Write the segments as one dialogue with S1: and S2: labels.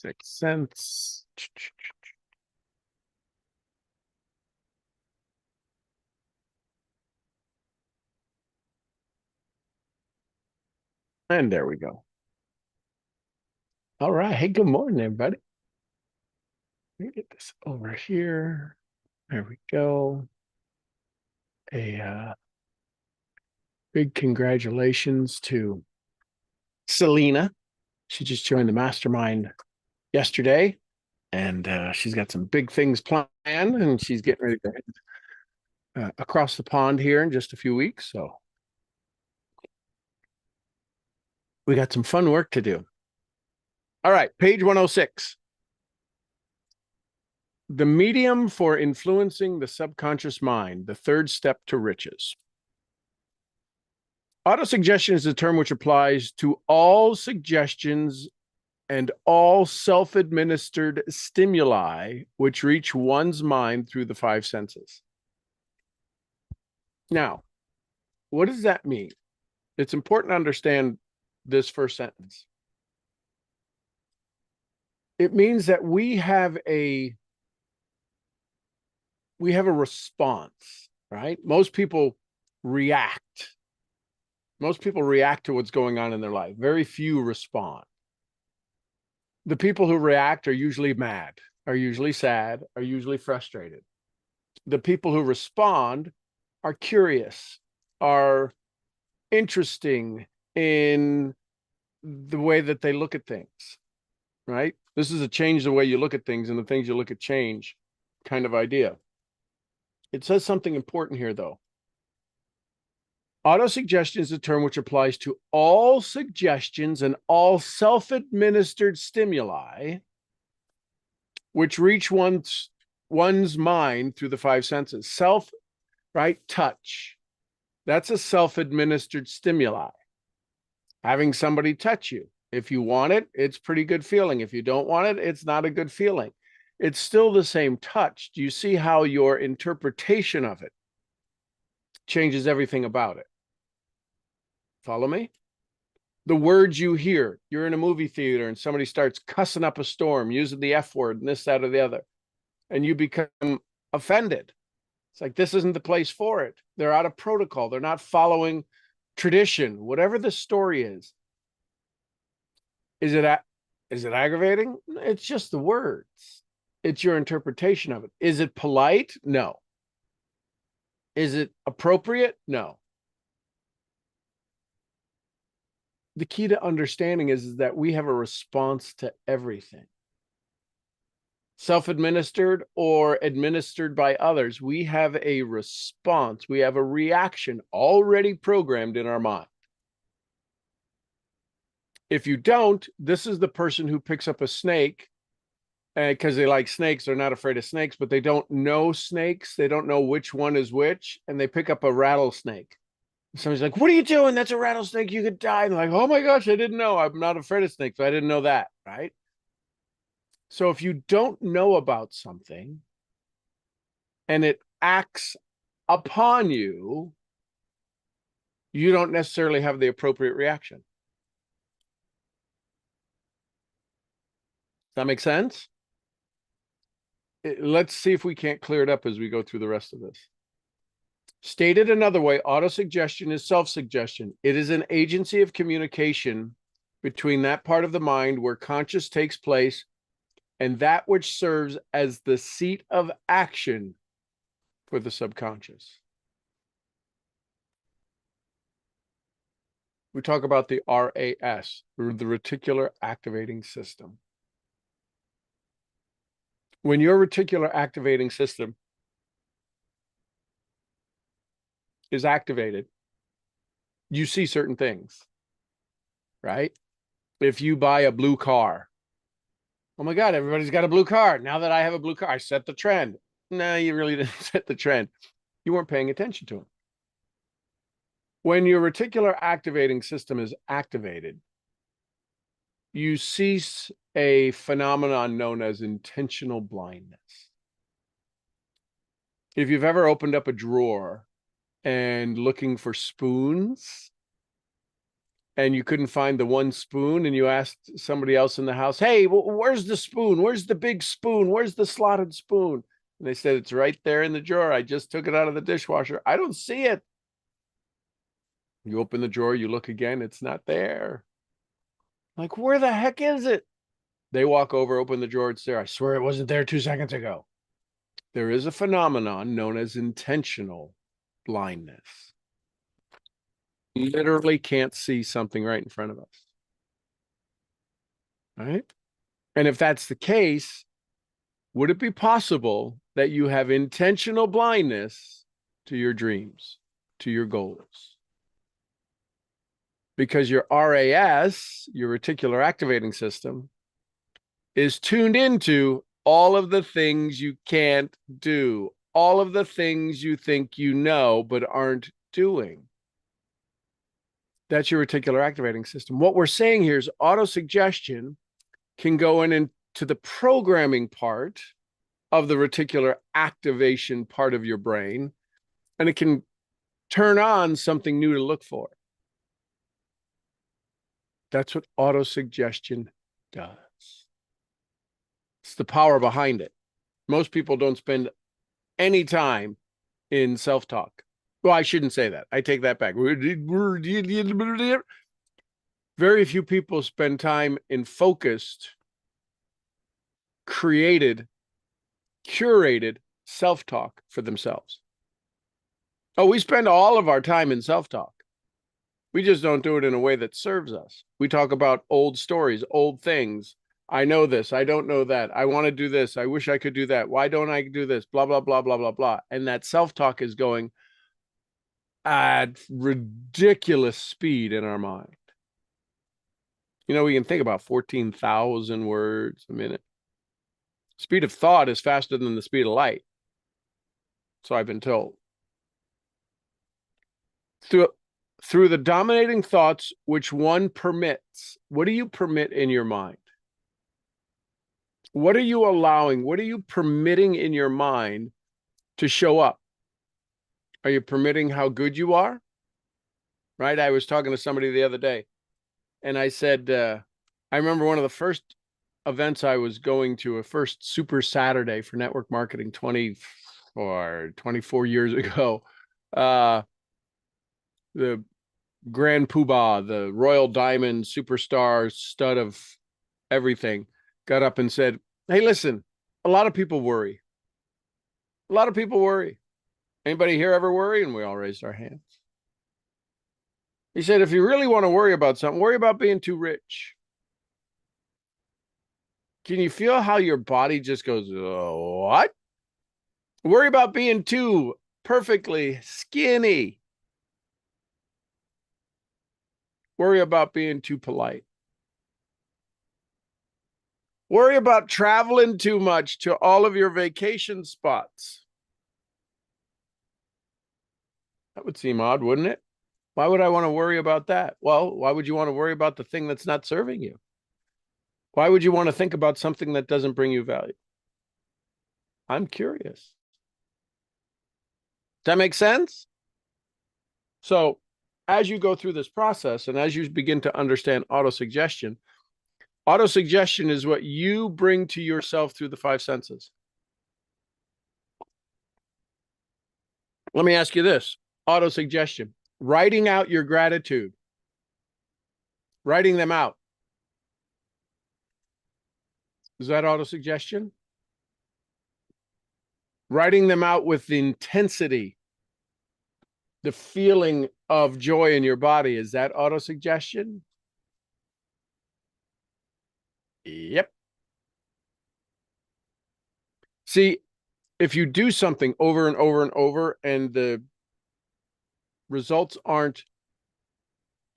S1: 6 cents. And there we go. All right. Hey, good morning, everybody. Let me get this over here. There we go. A big congratulations to Selena. She just joined the mastermind yesterday, and she's got some big things planned, and she's getting ready to head across the pond here in just a few weeks. So we got some fun work to do. All right, page 106. The medium for influencing the subconscious mind, the third step to riches. Autosuggestion is a term which applies to all suggestions and all self-administered stimuli which reach one's mind through the five senses. Now, what does that mean? It's important to understand this first sentence. It means that we have a response, right? Most people react. Most people react to what's going on in their life. Very few respond. The people who react are usually mad, are usually sad, are usually frustrated. The people who respond are curious, are interesting in the way that they look at things, right? This is a change the way you look at things, and the things you look at change kind of idea. It says something important here, though. Autosuggestion is a term which applies to all suggestions and all self-administered stimuli which reach one's mind through the five senses. Self, right? Touch. That's a self-administered stimuli. Having somebody touch you. If you want it, it's pretty good feeling. If you don't want it, it's not a good feeling. It's still the same touch. Do you see how your interpretation of it changes everything about it? Follow me? The words you hear, you're in a movie theater and somebody starts cussing up a storm, using the F word and this, that, or the other, and you become offended. It's like, this isn't the place for it. They're out of protocol. They're not following tradition, whatever the story is. Is it aggravating? It's just the words. It's your interpretation of it. Is it polite? No. Is it appropriate? No. The key to understanding is that we have a response to everything. Self-administered or administered by others, we have a response. We have a reaction already programmed in our mind. If you don't, this is the person who picks up a snake because they like snakes. They're not afraid of snakes, but they don't know snakes. They don't know which one is which, and they pick up a rattlesnake. Somebody's like, what are you doing? That's a rattlesnake. You could die. And they're like, oh my gosh, I didn't know. I'm not afraid of snakes. So I didn't know that, right? So if you don't know about something and it acts upon you, you don't necessarily have the appropriate reaction. Does that make sense? Let's see if we can't clear it up as we go through the rest of this. Stated another way, autosuggestion is self-suggestion. It is an agency of communication between that part of the mind where conscious takes place and that which serves as the seat of action for the subconscious. We talk about the RAS, or the reticular activating system. When your reticular activating system is activated, you see certain things, right? If you buy a blue car, oh my God, everybody's got a blue car. Now that I have a blue car, I set the trend. No, you really didn't set the trend. You weren't paying attention to it. When your reticular activating system is activated, you cease a phenomenon known as intentional blindness. If you've ever opened up a drawer and looking for spoons, and you couldn't find the one spoon, and you asked somebody else in the house, hey, where's the spoon? Where's the big spoon? Where's the slotted spoon? And they said, it's right there in the drawer. I just took it out of the dishwasher. I don't see it. You open the drawer, you look again, it's not there. Like, where the heck is it? They walk over, open the drawer, it's there. I swear it wasn't there 2 seconds ago. There is a phenomenon known as intentional blindness. You literally can't see something right in front of us. Right? And if that's the case, would it be possible that you have intentional blindness to your dreams, to your goals? Because your RAS, your reticular activating system, is tuned into all of the things you can't do, all of the things you think you know but aren't doing. That's your reticular activating system. What we're saying here is autosuggestion can go into the programming part of the reticular activation part of your brain, and it can turn on something new to look for. That's what autosuggestion does. It's the power behind it. Most people don't spend any time in self-talk. Well, I shouldn't say that. I take that back. Very few people spend time in focused, created, curated self-talk for themselves. Oh, we spend all of our time in self-talk. We just don't do it in a way that serves us. We talk about old stories, old things. I know this. I don't know that. I want to do this. I wish I could do that. Why don't I do this? Blah, blah, blah, blah, blah, blah. And that self-talk is going at ridiculous speed in our mind. You know, we can think about 14,000 words a minute. Speed of thought is faster than the speed of light. So I've been told. Through the dominating thoughts which one permits, what do you permit in your mind? What are you allowing? What are you permitting in your mind to show up? Are you permitting how good you are? Right? I was talking to somebody the other day, and I said, I remember one of the first events I was going to, a first Super Saturday for network marketing 24 years ago. The Grand Poobah, the Royal Diamond superstar stud of everything, got up and said, hey, listen, a lot of people worry. A lot of people worry. Anybody here ever worry? And we all raised our hands. He said, if you really want to worry about something, worry about being too rich. Can you feel how your body just goes, what? Worry about being too perfectly skinny. Worry about being too polite. Worry about traveling too much to all of your vacation spots. That would seem odd, wouldn't it? Why would I want to worry about that? Well, why would you want to worry about the thing that's not serving you? Why would you want to think about something that doesn't bring you value? I'm curious. Does that make sense? So as you go through this process and as you begin to understand autosuggestion is what you bring to yourself through the 5 senses. Let me ask you this. Autosuggestion, writing out your gratitude, writing them out. Is that autosuggestion? Writing them out with the intensity, the feeling of joy in your body, is that autosuggestion? Yep. See, if you do something over and over and over and the results aren't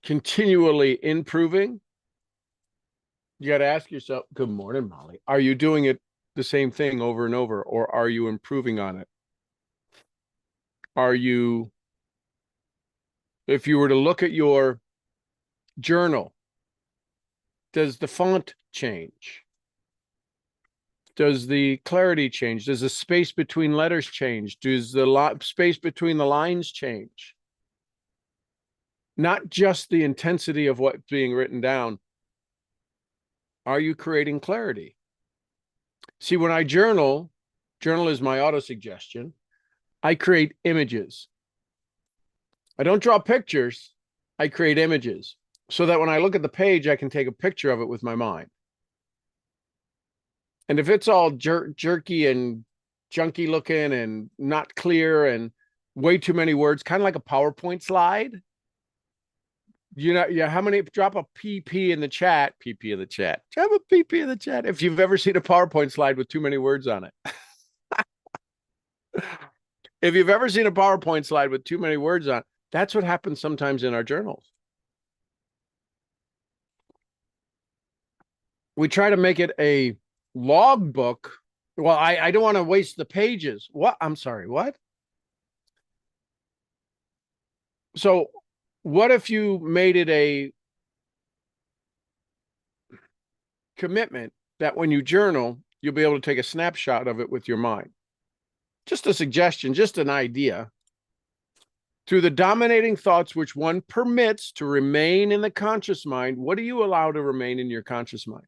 S1: continually improving, you got to ask yourself, good morning, Molly. Are you doing it the same thing over and over, or are you improving on it? Are you, if you were to look at your journal, does the font change? Does the clarity change? Does the space between letters change? Does the space between the lines change? not just the intensity of what's being written down. Are you creating clarity? See, when I journal is my auto suggestion. I create images. I don't draw pictures. I create images so that when I look at the page, I can take a picture of it with my mind. And if it's all jerky and junky looking and not clear and way too many words, kind of like a PowerPoint slide, yeah, how many drop a PP in the chat? PP in the chat. Drop a PP in the chat if you've ever seen a PowerPoint slide with too many words on it. If you've ever seen a PowerPoint slide with too many words on it, that's what happens sometimes in our journals. We try to make it a log book. Well, I don't want to waste the pages. What? I'm sorry, what? So what if you made it a commitment that when you journal, you'll be able to take a snapshot of it with your mind? Just a suggestion, just an idea. Through the dominating thoughts which one permits to remain in the conscious mind, what do you allow to remain in your conscious mind?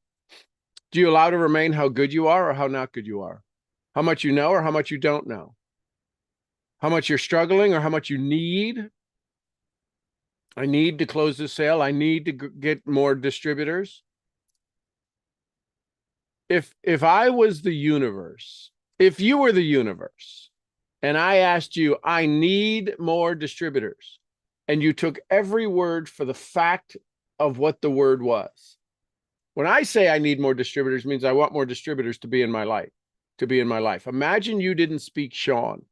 S1: Do you allow to remain how good you are or how not good you are? How much you know or how much you don't know? How much you're struggling or how much you need? I need to close this sale. I need to get more distributors. If I was the universe, if you were the universe, and I asked you, I need more distributors, and you took every word for the fact of what the word was. When I say I need more distributors, means I want more distributors to be in my life, Imagine you didn't speak Sean,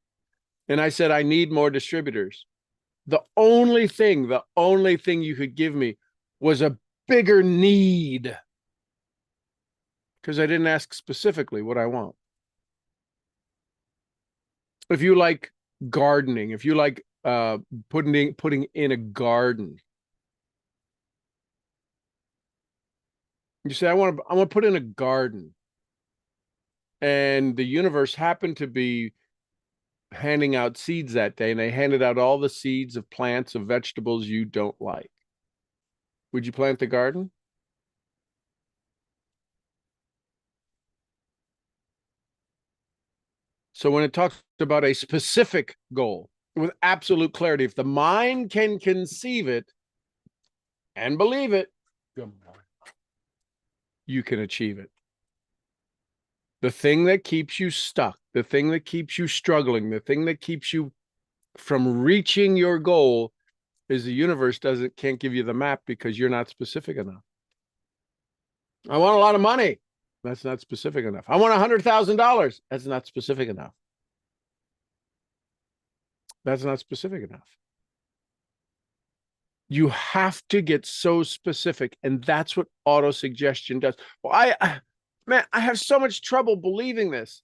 S1: and I said, I need more distributors. The only thing you could give me was a bigger need, because I didn't ask specifically what I want. If you like gardening, if you like putting in a garden, you say, I want to put in a garden, and the universe happened to be handing out seeds that day, and they handed out all the seeds of plants, of vegetables you don't like. Would you plant the garden? So when it talks about a specific goal with absolute clarity, if the mind can conceive it and believe it, you can achieve it. The thing that keeps you stuck, the thing that keeps you struggling, the thing that keeps you from reaching your goal is the universe can't give you the map because you're not specific enough. I want a lot of money. That's not specific enough. I want $100,000. That's not specific enough. That's not specific enough. You have to get so specific, and that's what auto-suggestion does. Well, I have so much trouble believing this.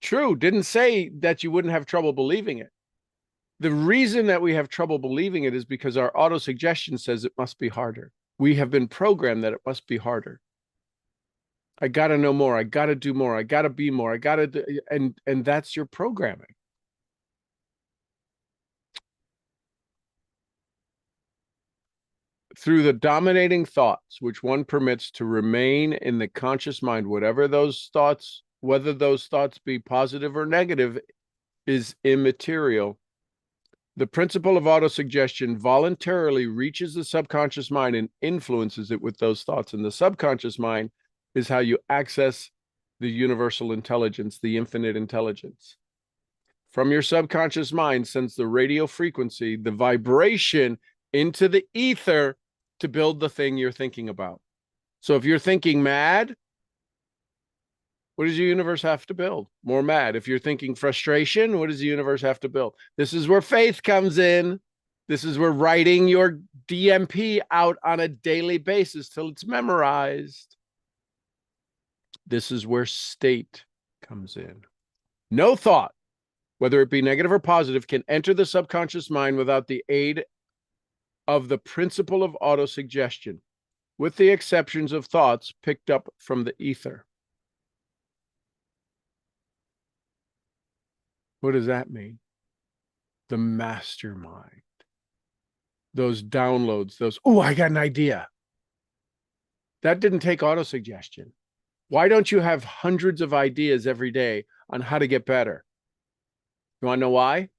S1: True, didn't say that you wouldn't have trouble believing it. The reason that we have trouble believing it is because our auto-suggestion says it must be harder. We have been programmed that it must be harder. I got to know more. I got to do more. I got to be more. I got to do, and that's your programming. Through the dominating thoughts, which one permits to remain in the conscious mind, whatever those thoughts, whether those thoughts be positive or negative, is immaterial. The principle of autosuggestion voluntarily reaches the subconscious mind and influences it with those thoughts. And the subconscious mind is how you access the universal intelligence, the infinite intelligence. From your subconscious mind sends the radio frequency, the vibration into the ether to build the thing you're thinking about. So if you're thinking mad, what does the universe have to build? More mad. If you're thinking frustration, what does the universe have to build? This is where faith comes in. This is where writing your DMP out on a daily basis till it's memorized. This is where state comes in. No thought, whether it be negative or positive, can enter the subconscious mind without the aid of the principle of autosuggestion, with the exceptions of thoughts picked up from the ether. What does that mean? The mastermind. those downloads, those, oh, I got an idea. That didn't take autosuggestion. Why don't you have hundreds of ideas every day on how to get better? You want to know why?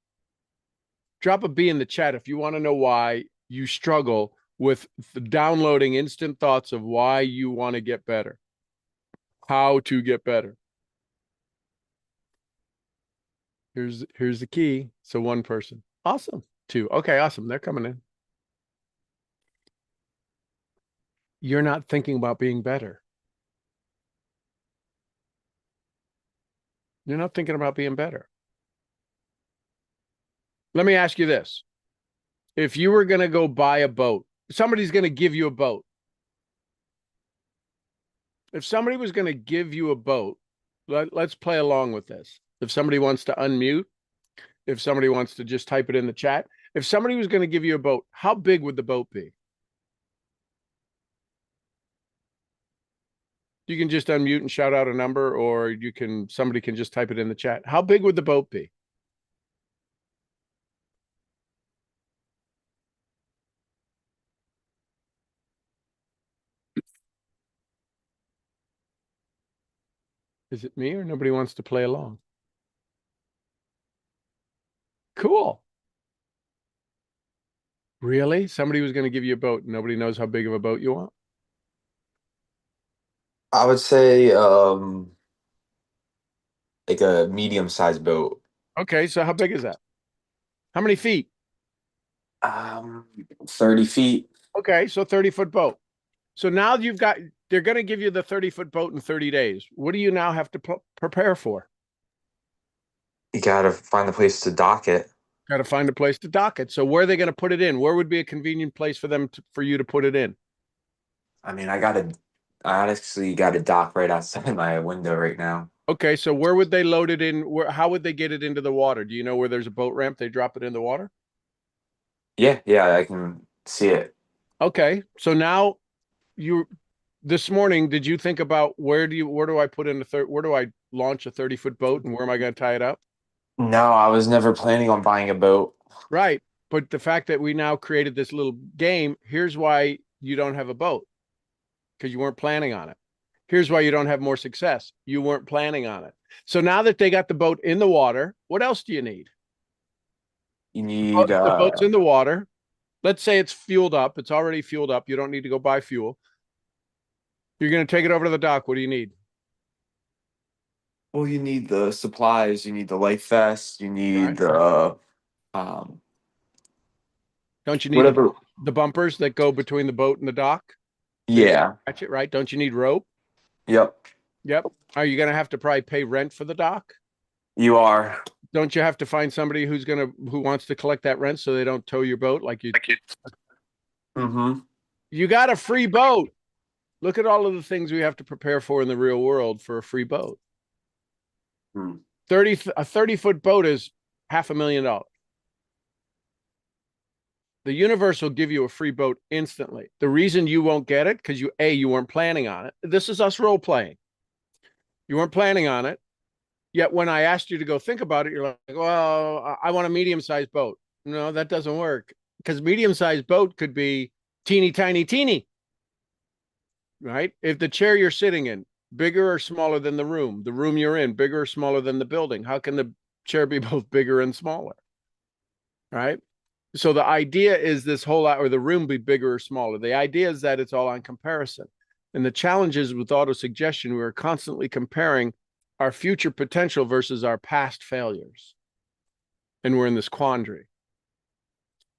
S1: Drop a B in the chat if you want to know why you struggle with downloading instant thoughts of why you want to get better, how to get better. Here's the key. So one person. Awesome. Two. Okay, awesome. They're coming in. You're not thinking about being better. You're not thinking about being better. Let me ask you this. If you were going to go buy a boat, somebody's going to give you a boat. If somebody was going to give you a boat, let's play along with this. If somebody wants to unmute, if somebody wants to just type it in the chat, if somebody was going to give you a boat, how big would the boat be? You can just unmute and shout out a number, or somebody can just type it in the chat. How big would the boat be? Is it me or nobody wants to play along? Cool. Really? Somebody was going to give you a boat. Nobody knows how big of a boat you want?
S2: I would say like a medium-sized boat.
S1: Okay, so how big is that? How many feet?
S2: 30 feet.
S1: Okay, so 30-foot boat. So now they're going to give you the 30-foot boat in 30 days. What do you now have to prepare for?
S2: You gotta find the place to dock it.
S1: Got to find a place to dock it. So where are they going to put it in? Where would be a convenient place for for you to put it in?
S2: I mean, I honestly got a dock right outside my window right now.
S1: Okay, so where would they load it in? How would they get it into the water? Do you know where there's a boat ramp? They drop it in the water?
S2: Yeah, I can see it.
S1: Okay, so now this morning, did you think about where do I put in where do I launch a 30-foot boat and where am I going to tie it up?
S2: No, I was never planning on buying a boat.
S1: Right. But the fact that we now created this little game, here's why you don't have a boat, because you weren't planning on it. Here's why you don't have more success. You weren't planning on it. So now that they got the boat in the water, what else do you need?
S2: You need
S1: The boat's in the water. Let's say it's fueled up. It's already fueled up. You don't need to go buy fuel. You're going to take it over to the dock. What do you need?
S2: well, you need the supplies, you need the life vest, you need the
S1: Don't you need
S2: whatever.
S1: the bumpers that go between the boat and the dock? So you
S2: Yeah.
S1: catch it, right? Don't you need rope?
S2: Yep.
S1: Yep. Are you going to have to probably pay rent for the dock?
S2: You are.
S1: Don't you have to find somebody who wants to collect that rent so they don't tow your boat like you?
S2: Mm-hmm.
S1: You got a free boat. Look at all of the things we have to prepare for in the real world for a free boat.
S2: Hmm.
S1: A 30-foot boat is $500,000. The universe will give you a free boat instantly. The reason you won't get it, because you weren't planning on it. This is us role playing. You weren't planning on it. Yet when I asked you to go think about it, you're like, well, I want a medium-sized boat. No, that doesn't work, because medium-sized boat could be teeny, tiny, teeny, right? If the chair you're sitting in, bigger or smaller than the room you're in, bigger or smaller than the building, how can the chair be both bigger and smaller, right? So the idea is this whole, or the room be bigger or smaller. The idea is that it's all on comparison. And the challenge is with auto-suggestion, we're constantly comparing our future potential versus our past failures. And we're in this quandary.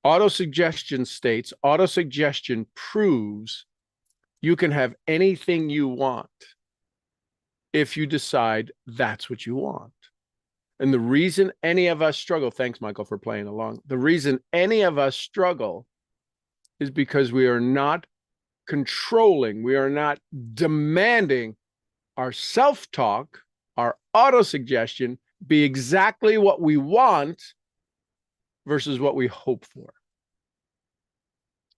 S1: Auto-suggestion proves you can have anything you want if you decide that's what you want. And the reason any of us struggle, thanks, Michael, for playing along. The reason any of us struggle is because we are not controlling, we are not demanding our self-talk, our auto-suggestion be exactly what we want versus what we hope for.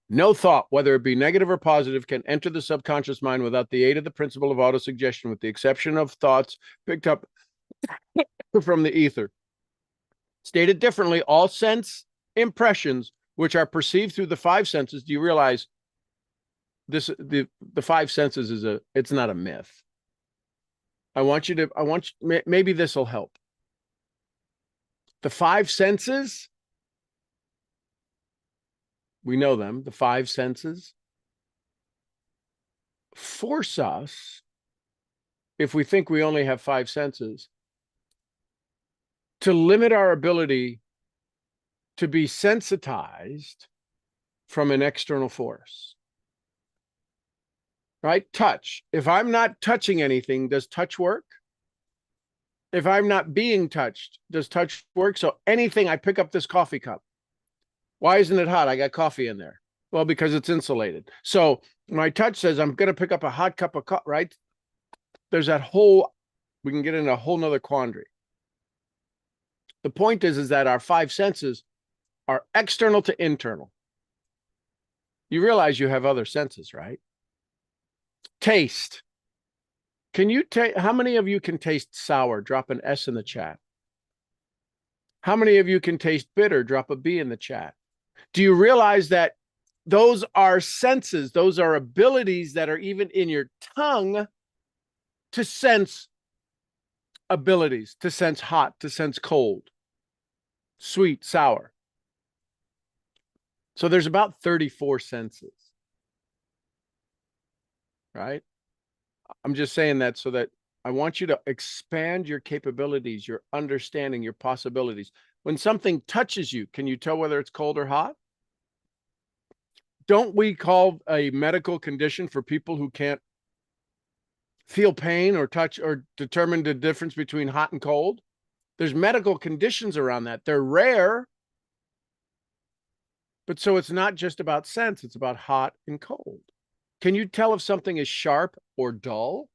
S1: No thought, whether it be negative or positive, can enter the subconscious mind without the aid of the principle of auto-suggestion, with the exception of thoughts picked up from the ether. Stated differently, all sense impressions which are perceived through the five senses, do you realize the five senses it's not a myth. Maybe this will help. The five senses, we know them, the five senses force us, if we think we only have five senses, to limit our ability to be sensitized from an external force. Right? Touch. If I'm not touching anything, does touch work? If I'm not being touched, does touch work? So anything, I pick up this coffee cup. Why isn't it hot? I got coffee in there. Well, because it's insulated. So my touch says I'm going to pick up a hot cup of coffee, right? There's that whole, we can get into a whole nother quandary. The point is that our five senses are external to internal. You realize you have other senses, right? Taste. Can you taste? How many of you can taste sour? Drop an S in the chat. How many of you can taste bitter? Drop a B in the chat. Do you realize that those are senses? Those are abilities that are even in your tongue to sense abilities, to sense hot, to sense cold, sweet, sour. So there's about 34 senses, right? I'm just saying that so that I want you to expand your capabilities, your understanding, your possibilities. When something touches you, can you tell whether it's cold or hot? Don't we call a medical condition for people who can't feel pain or touch or determine the difference between hot and cold? There's medical conditions around that. They're rare, but so it's not just about sense, it's about hot and cold. Can you tell if something is sharp or dull?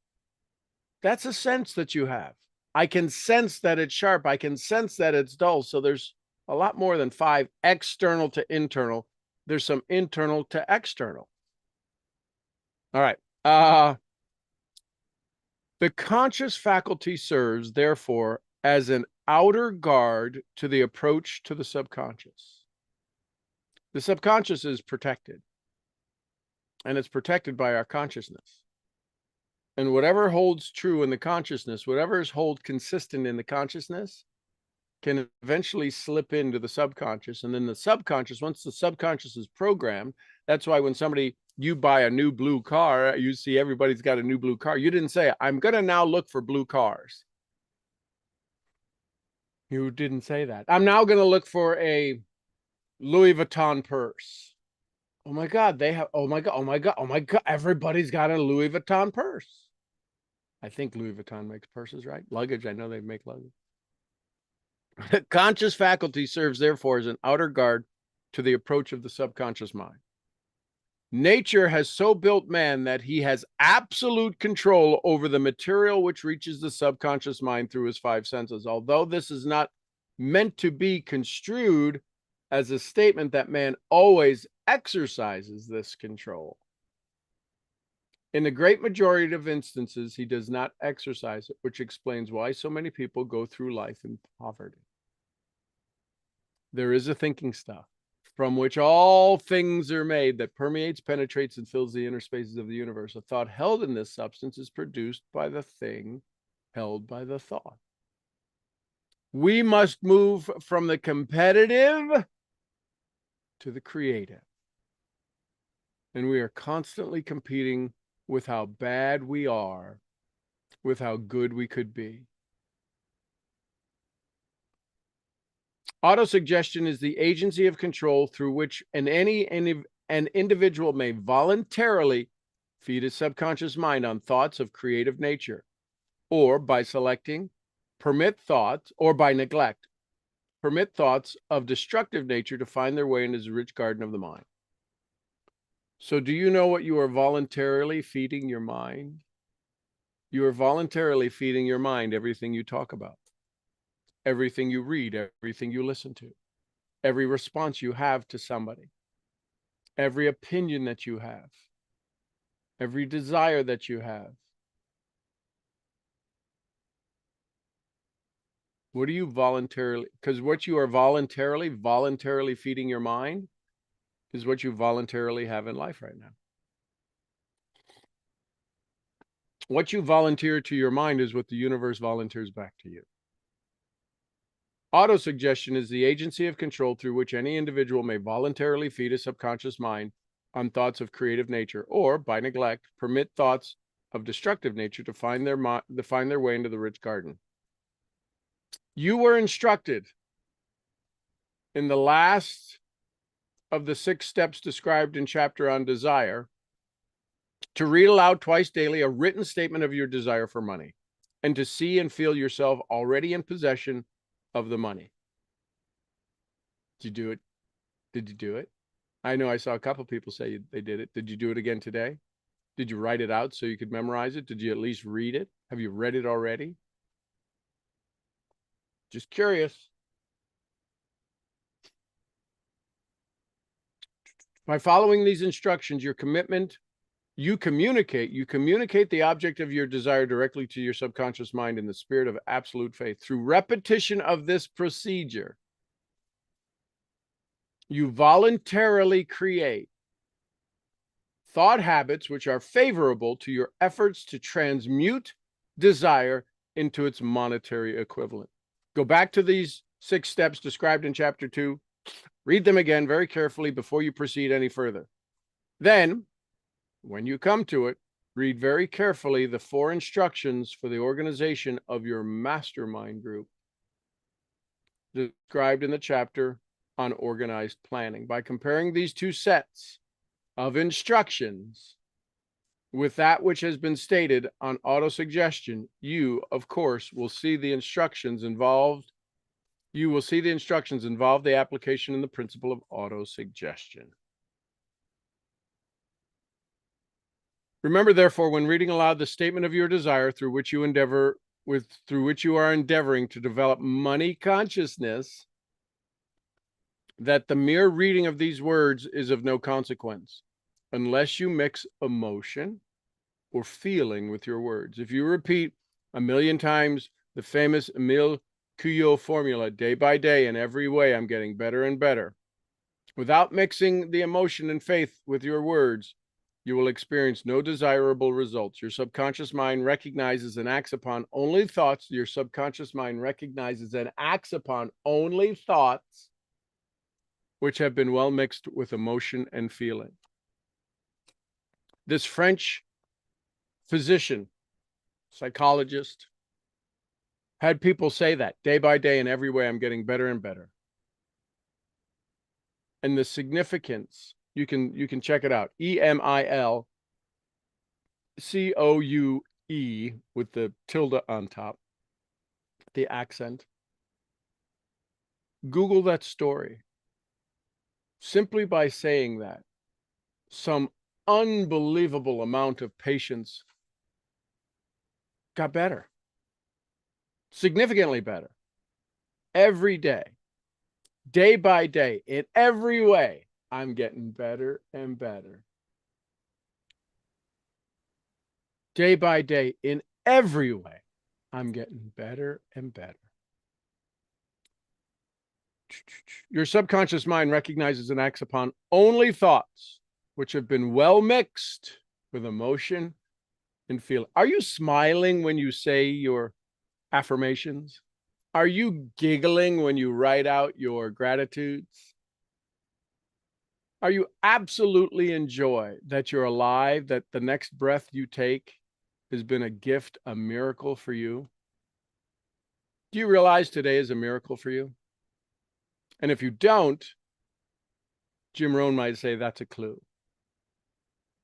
S1: That's a sense that you have. I can sense that it's sharp. I can sense that it's dull. So there's a lot more than five external to internal. There's some internal to external. All right. The conscious faculty serves, therefore, as an outer guard to the approach to the subconscious. The subconscious is protected, and it's protected by our consciousness. And whatever holds true in the consciousness, whatever is hold consistent in the consciousness, can eventually slip into the subconscious. And then the subconscious, once the subconscious is programmed, that's why when you buy a new blue car, you see everybody's got a new blue car. You didn't say, I'm going to now look for blue cars. You didn't say that. I'm now going to look for a Louis Vuitton purse. Oh my God, oh my God, everybody's got a Louis Vuitton purse. I think Louis Vuitton makes purses, right? Luggage, I know they make luggage. Conscious faculty serves, therefore, as an outer guard to the approach of the subconscious mind. Nature has so built man that he has absolute control over the material which reaches the subconscious mind through his five senses. Although this is not meant to be construed as a statement that man always exercises this control. In the great majority of instances, he does not exercise it, which explains why so many people go through life in poverty. There is a thinking stuff from which all things are made that permeates, penetrates, and fills the inner spaces of the universe. A thought held in this substance is produced by the thing held by the thought. We must move from the competitive to the creative. And we are constantly competing with how bad we are, with how good we could be. Autosuggestion is the agency of control through which an individual may voluntarily feed his subconscious mind on thoughts of creative nature, or by selecting, permit thoughts, or by neglect, permit thoughts of destructive nature to find their way into the rich garden of the mind. So do you know what you are voluntarily feeding your mind? You are voluntarily feeding your mind everything you talk about, everything you read, everything you listen to, every response you have to somebody, every opinion that you have, every desire that you have. What do you voluntarily, because what you are voluntarily feeding your mind is what you voluntarily have in life right now. What you volunteer to your mind is what the universe volunteers back to you. Autosuggestion is the agency of control through which any individual may voluntarily feed a subconscious mind on thoughts of creative nature, or, by neglect, permit thoughts of destructive nature to find their way into the rich garden. You were instructed in the last of the 6 steps described in chapter on desire to read aloud twice daily a written statement of your desire for money, and to see and feel yourself already in possession of the money. Did you do it? Did you do it? I know I saw a couple people say they did it. Did you do it again today? Did you write it out so you could memorize it? Did you at least read it? Have you read it already? Just curious. By following these instructions, you communicate the object of your desire directly to your subconscious mind in the spirit of absolute faith. Through repetition of this procedure, you voluntarily create thought habits which are favorable to your efforts to transmute desire into its monetary equivalent. Go back to these 6 steps described in chapter 2. Read them again very carefully before you proceed any further. Then, when you come to it, read very carefully the 4 instructions for the organization of your mastermind group described in the chapter on organized planning. By comparing these 2 sets of instructions with that which has been stated on autosuggestion, you, of course, will see the instructions involved. You will see the instructions involve the application and the principle of autosuggestion. Remember, therefore, when reading aloud the statement of your desire through which you are endeavoring to develop money consciousness, that the mere reading of these words is of no consequence unless you mix emotion or feeling with your words. If you repeat 1,000,000 times the famous Emile Couillot formula, day by day, in every way, I'm getting better and better, without mixing the emotion and faith with your words, you will experience no desirable results. Your subconscious mind recognizes and acts upon only thoughts. Your subconscious mind recognizes and acts upon only thoughts which have been well mixed with emotion and feeling. This French physician, psychologist, had people say that day by day, in every way, I'm getting better and better. And the significance, you can check it out. EMILCOUE with the tilde on top, the accent. Google that story. Simply by saying that, some unbelievable amount of patients got better, significantly better, every day, day by day, in every way. I'm getting better and better. Day by day, in every way, I'm getting better and better. Your subconscious mind recognizes and acts upon only thoughts which have been well mixed with emotion and feeling. Are you smiling when you say your affirmations? Are you giggling when you write out your gratitudes? Are you absolutely enjoy that you're alive, that the next breath you take has been a gift, a miracle for you? Do you realize today is a miracle for you? And if you don't, Jim Rohn might say that's a clue.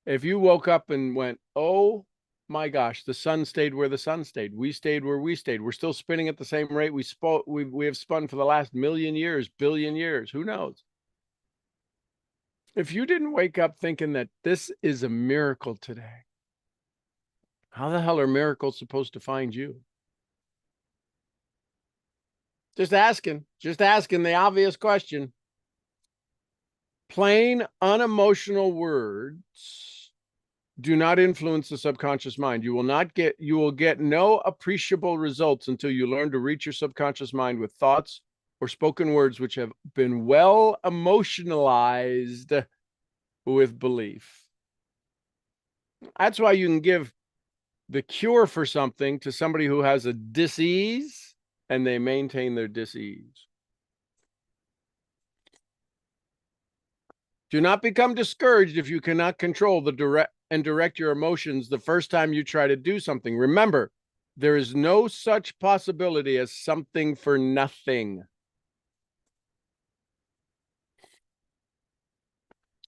S1: If you woke up and went, oh my gosh, the sun stayed where the sun stayed. We stayed where we stayed. We're still spinning at the same rate we have spun for the last 1,000,000 years, billion years. Who knows? If you didn't wake up thinking that this is a miracle today, how the hell are miracles supposed to find you? Just asking the obvious question. Plain, unemotional words do not influence the subconscious mind. You will get no appreciable results until you learn to reach your subconscious mind with thoughts or spoken words which have been well emotionalized with belief. That's why you can give the cure for something to somebody who has a dis-ease and they maintain their dis-ease. Do not become discouraged if you cannot control the direct your emotions the first time you try to do something. Remember, there is no such possibility as something for nothing.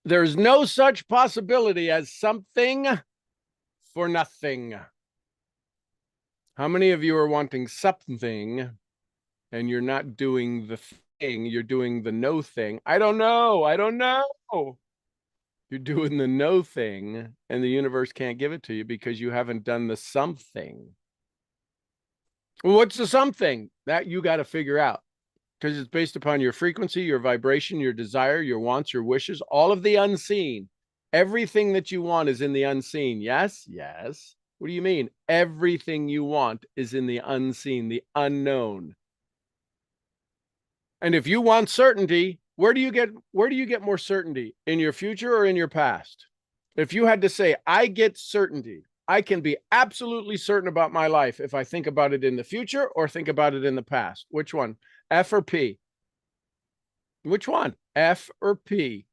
S1: There is no such possibility as something for nothing. How many of you are wanting something and you're not doing the thing? You're doing the no thing. I don't know. I don't know. You're doing the no thing, and the universe can't give it to you because you haven't done the something. Well, what's the something? That you got to figure out, because it's based upon your frequency, your vibration, your desire, your wants, your wishes, all of the unseen. Everything that you want is in the unseen. Yes? Yes. What do you mean? Everything you want is in the unseen, the unknown. And if you want certainty, where do you get more certainty? In your future or in your past? If you had to say, I get certainty, I can be absolutely certain about my life if I think about it in the future or think about it in the past. Which one? F or P? Which one? F or P?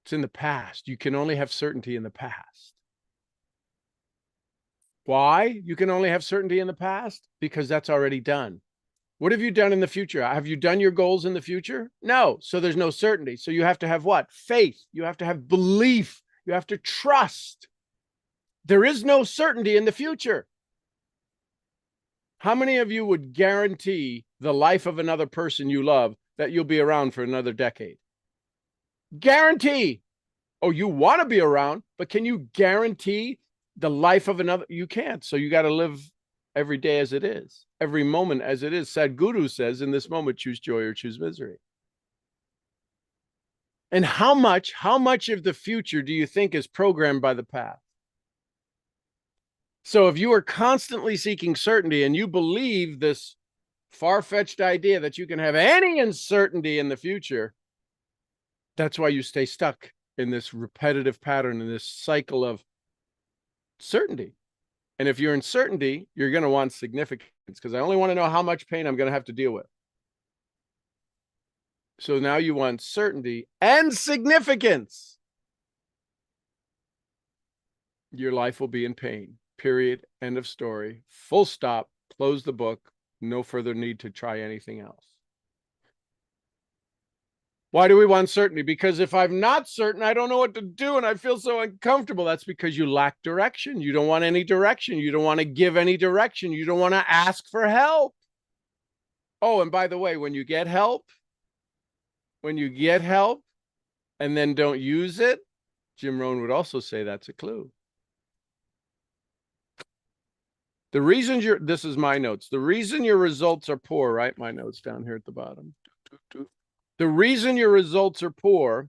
S1: It's in the past. You can only have certainty in the past. Why? You can only have certainty in the past? Because that's already done. What have you done in the future? Have you done your goals in the future? No. So there's no certainty. So you have to have what? Faith. You have to have belief. You have to trust. There is no certainty in the future. How many of you would guarantee the life of another person you love that you'll be around for another decade? Guarantee. Oh, you want to be around, but can you guarantee the life of another? You can't. So you got to live every day as it is, every moment as it is. Sadhguru says, in this moment, choose joy or choose misery. And how much of the future do you think is programmed by the past? So if you are constantly seeking certainty and you believe this far-fetched idea that you can have any uncertainty in the future, that's why you stay stuck in this repetitive pattern, in this cycle of certainty. And if you're in certainty, you're going to want significance, because I only want to know how much pain I'm going to have to deal with. So now you want certainty and significance. Your life will be in pain. Period. End of story. Full stop. Close the book. No further need to try anything else. Why do we want certainty? Because if I'm not certain, I don't know what to do and I feel so uncomfortable. That's because you lack direction. You don't want any direction. You don't want to give any direction. You don't want to ask for help. Oh, and by the way, when you get help and then don't use it, Jim Rohn would also say that's a clue. The reason this is my notes. The reason your results are poor, right? My notes down here at the bottom. The reason your results are poor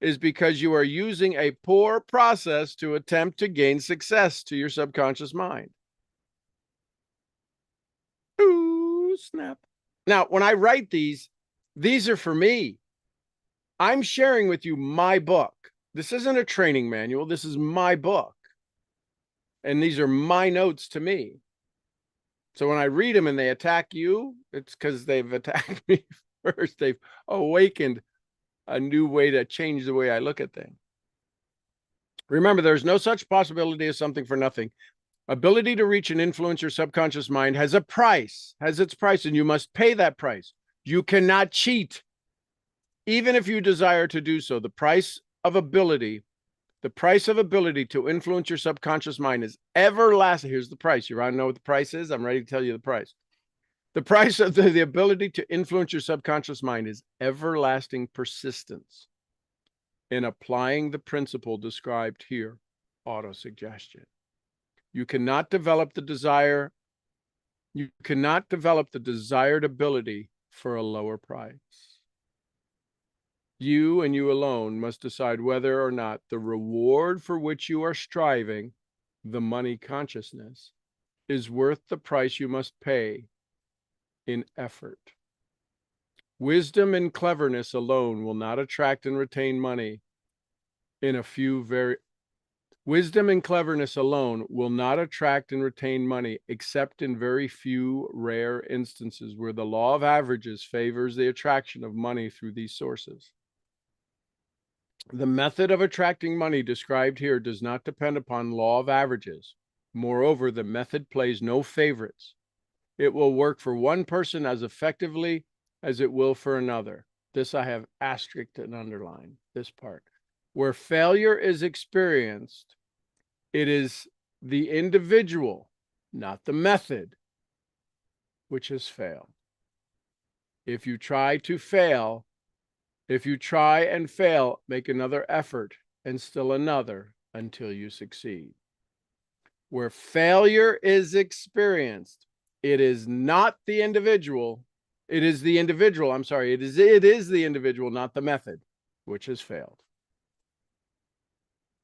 S1: is because you are using a poor process to attempt to gain success to your subconscious mind. Ooh, snap. Now, when I write these are for me. I'm sharing with you my book. This isn't a training manual. This is my book. And these are my notes to me. So when I read them and they attack you, it's because they've attacked me first. They've awakened a new way to change the way I look at things. Remember, there's no such possibility as something for nothing. Ability to reach and influence your subconscious mind has a price, has its price, and you must pay that price. You cannot cheat, even if you desire to do so. The price of ability to influence your subconscious mind is everlasting. Here's the price. You want to know what the price is? I'm ready to tell you the price. The price of the ability to influence your subconscious mind is everlasting persistence in applying the principle described here, autosuggestion. You cannot develop the desired ability for a lower price. You and you alone must decide whether or not the reward for which you are striving, the money consciousness, is worth the price you must pay in effort. Wisdom and cleverness alone will not attract and retain money in a few very Wisdom and cleverness alone will not attract and retain money except in very few rare instances where the law of averages favors the attraction of money through these sources. The method of attracting money described here does not depend upon law of averages. Moreover, the method plays no favorites. It will work for one person as effectively as it will for another. This I have asterisked and underlined, this part. Where failure is experienced, it is the individual, not the method, which has failed. If you try and fail, make another effort and still another until you succeed. Where failure is experienced, it is not the individual. It is the individual. I'm sorry. It is the individual, not the method, which has failed.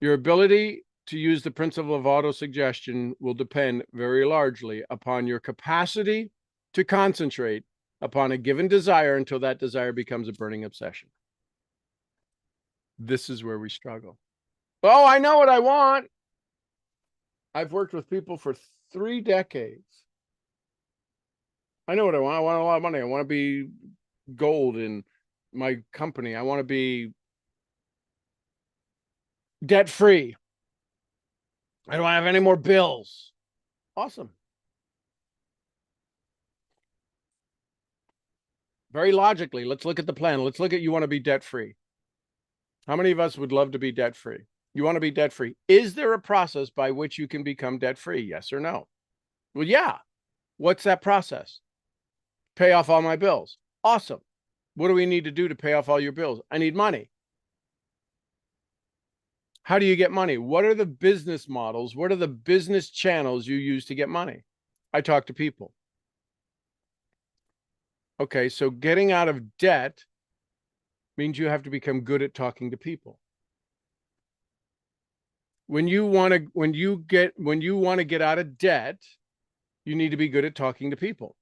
S1: Your ability to use the principle of autosuggestion will depend very largely upon your capacity to concentrate upon a given desire until that desire becomes a burning obsession. This is where we struggle. Oh, I know what I want. I've worked with people for 3 decades. I know what I want. I want a lot of money. I want to be gold in my company. I want to be debt-free. I don't have any more bills. Awesome. Very logically, let's look at the plan. Let's look at you want to be debt-free. How many of us would love to be debt-free? You want to be debt-free. Is there a process by which you can become debt-free? Yes or no? Well, yeah. What's that process? Pay off all my bills. Awesome. What do we need to do to pay off all your bills? I need money. How do you get money? What are the business models? What are the business channels you use to get money? I talk to people. Okay, so getting out of debt means you have to become good at talking to people. When you want to get out of debt, you need to be good at talking to people.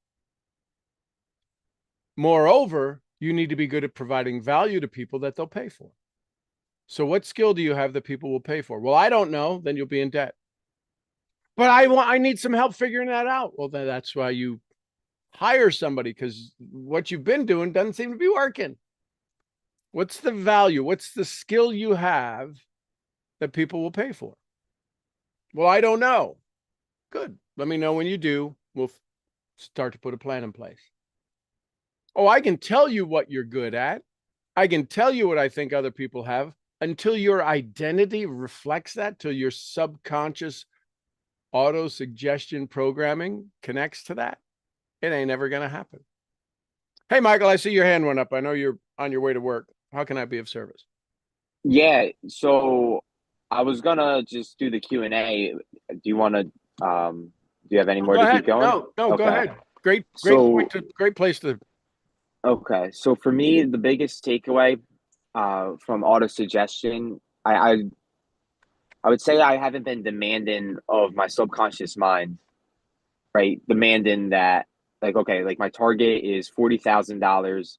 S1: Moreover, you need to be good at providing value to people that they'll pay for. So what skill do you have that people will pay for? Well, I don't know. Then you'll be in debt. But I need some help figuring that out. Well, then that's why you hire somebody, because what you've been doing doesn't seem to be working. What's the value? What's the skill you have that people will pay for? Well, I don't know. Good. Let me know when you do. We'll start to put a plan in place. Oh, I can tell you what you're good at. I can tell you what I think other people have. Until your identity reflects that, till your subconscious auto-suggestion programming connects to that, it ain't ever going to happen. Hey, Michael, I see your hand went up. I know you're on your way to work. How can I be of service?
S3: Yeah, so I was gonna just do the Q&A. Do you want to do you have any more
S1: Go
S3: to keep
S1: ahead.
S3: going?
S1: No, go
S3: Okay.
S1: ahead. Great
S3: So
S1: great place to.
S3: okay. So for me, the biggest takeaway from auto suggestion, I would say I haven't been demanding of my subconscious mind, right? Demanding that, like, okay, like my target is $40,000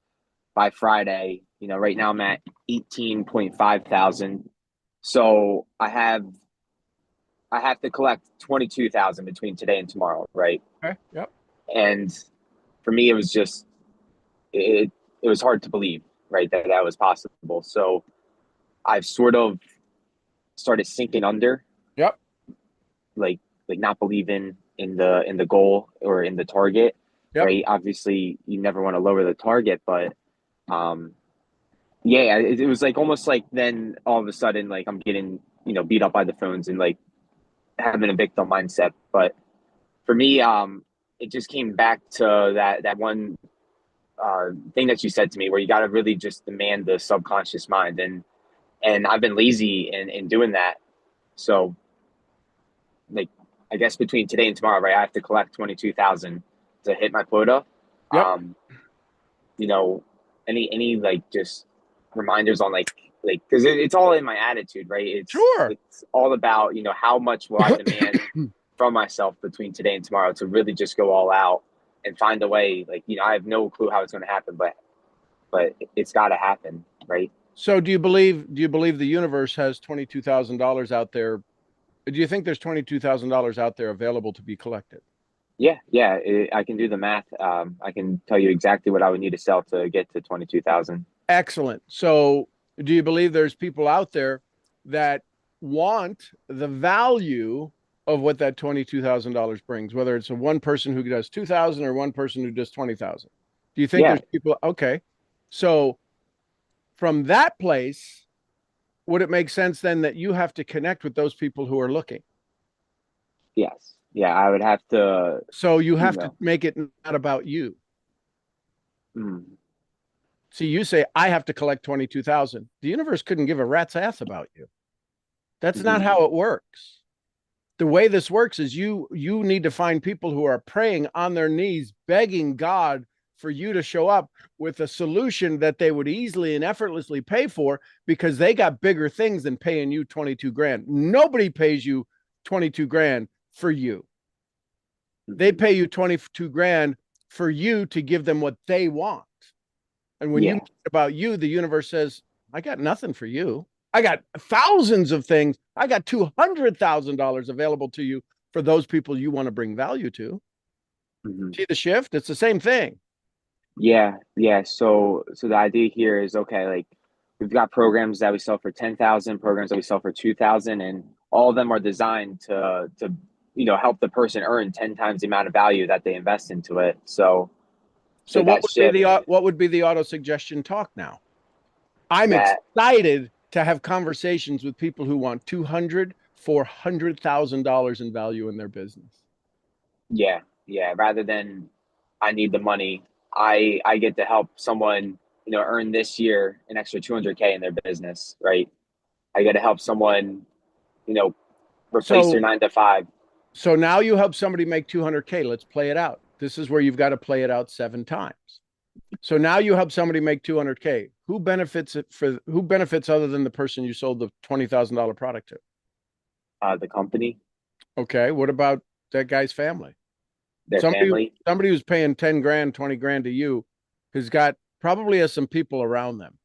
S3: by Friday. You know, right now I'm at 18.5 thousand. So I have to collect 22,000 between today and tomorrow, right?
S1: Okay. Yep.
S3: And for me, it was just it was hard to believe, right, that that was possible. So I've sort of started sinking under,
S1: Yep.
S3: like not believing in the goal or in the target,
S1: Yep.
S3: right? Obviously, you never want to lower the target, but yeah, it was like almost like then all of a sudden, like I'm getting beat up by the phones and like having a victim mindset. But for me, it just came back to that one thing that you said to me, where you got to really just demand the subconscious mind, and I've been lazy in doing that. So, like, I guess between today and tomorrow, right, I have to collect 22,000 to hit my quota.
S1: Yep.
S3: Um, you know, any like just reminders on like because it's all in my attitude, right?
S1: Sure.
S3: It's all about how much will I demand from myself between today and tomorrow to really just go all out and find a way. Like I have no clue how it's going to happen, but but it's got to happen, right?
S1: So do you believe the universe has $22,000 out there? Do you think there's $22,000 out there available to be collected?
S3: Yeah. I can do the math. I can tell you exactly what I would need to sell to get to 22,000.
S1: Excellent. So do you believe there's people out there that want the value of what that $22,000 brings, whether it's a one person who does 2,000 or one person who does 20,000? Do you think
S3: Yeah.
S1: there's people? Okay. So from that place, would it make sense then that you have to connect with those people who are looking?
S3: Yes. Yeah. I would have to,
S1: So you
S3: you
S1: have to
S3: know,
S1: make it not about you.
S3: mm,
S1: See, you say, I have to collect 22,000. The universe couldn't give a rat's ass about you. That's not
S3: mhm.
S1: how it works. The way this works is you need to find people who are praying on their knees, begging God for you to show up with a solution that they would easily and effortlessly pay for, because they got bigger things than paying you 22 grand. Nobody pays you 22 grand for you. They pay you 22 grand for you to give them what they want. And when you
S3: Yeah.
S1: make it about you, the universe says, I got nothing for you. I got thousands of things. I got $200,000 available to you for those people you want to bring value to.
S3: Mhm.
S1: See the shift? It's the same thing.
S3: Yeah. So the idea here is, okay, like we've got programs that we sell for 10,000, programs that we sell for 2,000, and all of them are designed to help the person earn 10 times the amount of value that they invest into it. So
S1: So
S3: that shift
S1: what would be the auto suggestion talk now? I'm
S3: that
S1: excited to have conversations with people who want 200, $400,000 in value in their business.
S3: yeah, rather than I need the money, I get to help someone, earn this year an extra 200K in their business, right? I get to help someone, you know, replace their
S1: So
S3: 9 to 5.
S1: So now you help somebody make 200K. Let's play it out. This is where you've got to play it out 7 times. So now you help somebody make 200K. Who benefits other than the person you sold the $20,000 product to?
S3: The company,
S1: Okay. What about that guy's family?
S3: their
S1: Somebody,
S3: family.
S1: somebody who's paying 10 grand, 20 grand to you probably has some people around them.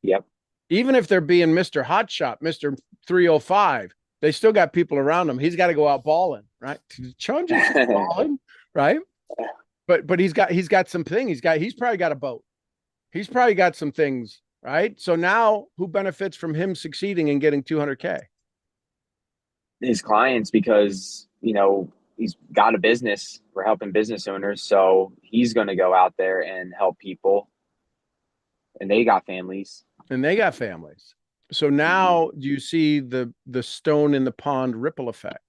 S3: Yep.
S1: Even if they're being Mr. Hotshot, Mr. 305, they still got people around them. He's got to go out balling, right? Chunge is balling, right? But he's got something. He's probably got a boat. He's probably got some things, right? So now who benefits from him succeeding and getting 200K?
S3: His clients, because he's got a business. We're helping business owners, so he's going to go out there and help people, and they got families.
S1: And they got families. So now do you see the stone in the pond ripple effect?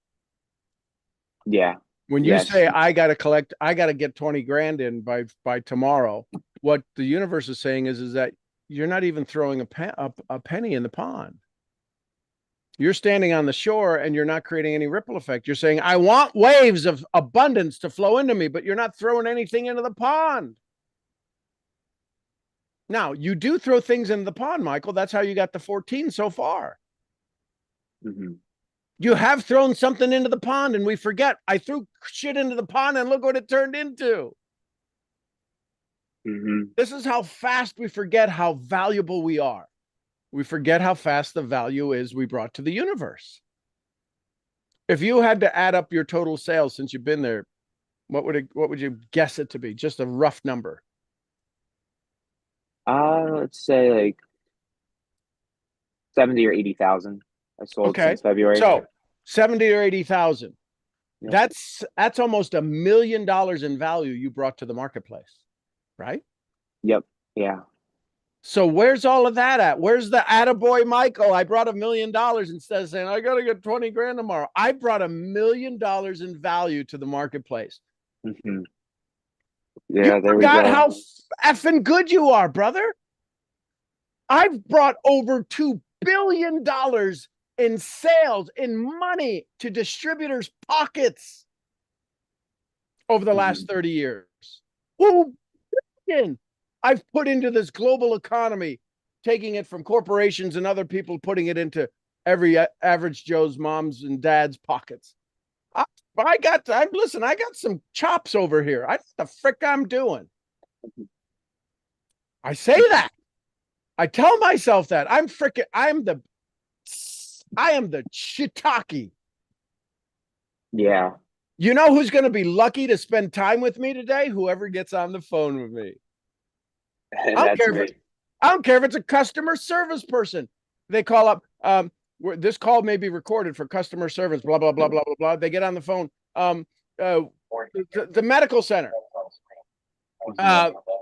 S3: Yeah.
S1: When you
S3: Yes.
S1: say I got to get 20 grand in by tomorrow, what the universe is saying is that you're not even throwing a penny in the pond. You're standing on the shore and you're not creating any ripple effect. You're saying, I want waves of abundance to flow into me, but you're not throwing anything into the pond. Now, you do throw things into the pond, Michael. That's how you got the 14 so far.
S3: Mm-hmm.
S1: You have thrown something into the pond, and we forget. I threw shit into the pond, and look what it turned into.
S3: Mm-hmm.
S1: This is how fast we forget how valuable we are. We forget how fast the value is we brought to the universe. If you had to add up your total sales since you've been there, what would you guess it to be? Just a rough number.
S3: Let's say like 70 or 80,000. I sold
S1: Okay.
S3: since February.
S1: So 70 or 80,000.
S3: Yep.
S1: That's almost $1 million in value you brought to the marketplace, right?
S3: Yep. Yeah.
S1: So where's all of that at? Where's the attaboy Michael? I brought $1 million instead of saying I got to get 20 grand tomorrow. I brought $1 million in value to the marketplace.
S3: Mm-hmm.
S1: You
S3: Yeah. There we
S1: forgot
S3: go.
S1: how effing good you are, brother. I've brought over $2 billion in sales, in money to distributors' pockets over the last 30 years. $2 billion I've put into this global economy, taking it from corporations and other people, putting it into every average Joe's moms and dad's pockets. I got some chops over here. I know what the frick I'm doing. I say that. I tell myself that. I am the shiitake.
S3: Yeah.
S1: You know who's going to be lucky to spend time with me today? Whoever gets on the phone with me. I don't
S3: That's
S1: care
S3: me.
S1: if I don't care if it's a customer service person. They call up. This call may be recorded for customer service. Blah blah blah blah blah blah. They get on the phone. The medical center.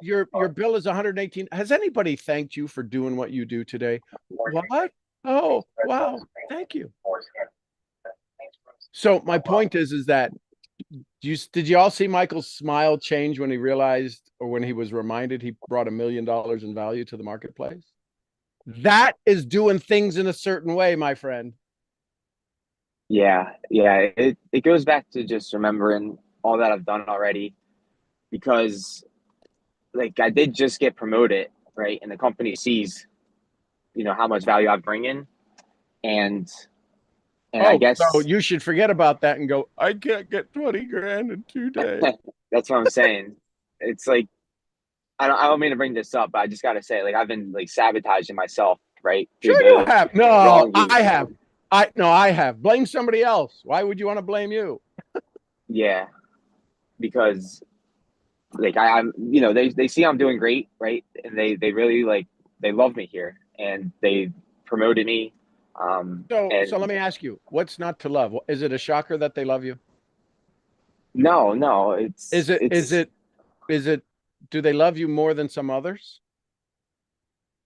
S1: Your bill is 118. Has anybody thanked you for doing what you do today? What? Oh, wow. Thank you. So my point is that did you all see Michael's smile change when he realized, or when he was reminded he brought $1 million in value to the marketplace? That is doing things in a certain way, my friend.
S3: Yeah, yeah. It goes back to just remembering all that I've done already, because like I did just get promoted, right? And the company sees, how much value I bring in, and I
S1: Oh, so
S3: guess
S1: you should forget about that and go, I can't get 20 grand in 2 days.
S3: that's what I'm saying. It's like I don't mean to bring this up, but I just gotta say, like, I've been like sabotaging myself, right? Through
S1: Sure you
S3: the
S1: have. No,
S3: wrong
S1: I
S3: use.
S1: have. I have. Blame somebody else. Why would you want to blame you?
S3: Yeah, because like I'm they see I'm doing great, right? And they really like they love me here, and they promoted me.
S1: So let
S3: And
S1: me ask you, what's not to love? Is it a shocker that they love you?
S3: no,
S1: Is it is
S3: it's
S1: it is it do they love you more than some others?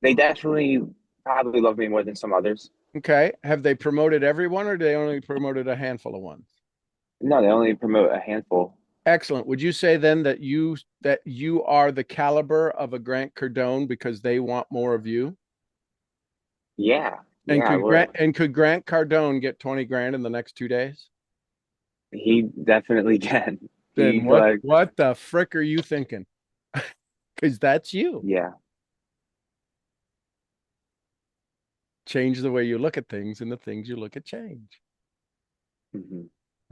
S3: they definitely probably love me more than some others.
S1: Okay. Have they promoted everyone, or they only promoted a handful of ones?
S3: No, they only promote a handful.
S1: Excellent. Would you say then that you are the caliber of a Grant Cardone because they want more of you?
S3: Yeah,
S1: And
S3: yeah, I would.
S1: could Grant Cardone get 20 grand in the next 2 days?
S3: He definitely can.
S1: Then
S3: He like
S1: what the frick are you thinking? Because that's you.
S3: yeah.
S1: Change the way you look at things, and the things you look at change.
S3: Hmm.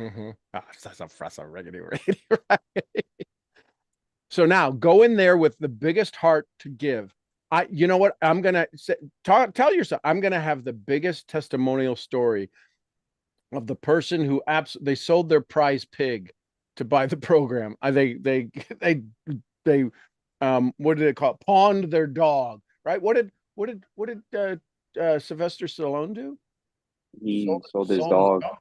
S1: Mm-hmm. Oh, that's a fressa riggedy riggedy, right? So now go in there with the biggest heart to give. You know what? I'm gonna say, tell yourself, I'm gonna have the biggest testimonial story of the person who they sold their prize pig to buy the program. They what did it call it? Pawned their dog, right? What did Sylvester Stallone do?
S3: He sold his
S1: Sold his
S3: dog.
S1: dog.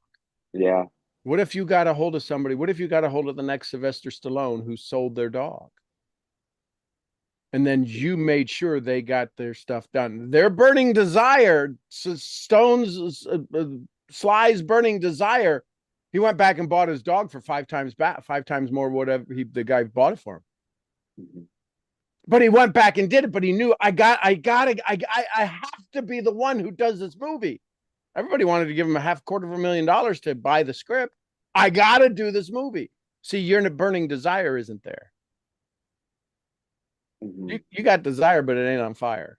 S3: Yeah.
S1: What if you got a hold of somebody? What if you got a hold of the next Sylvester Stallone who sold their dog? And then you made sure they got their stuff done. Their burning desire, Sly's burning desire. He went back and bought his dog for 5 times more whatever the guy bought it for him.
S3: Mhm.
S1: But he went back and did it. But he knew I have to be the one who does this movie. Everybody wanted to give him $250,000 to buy the script. I got to do this movie. See, your burning desire isn't there.
S3: Mhm.
S1: You got desire, but it ain't on fire.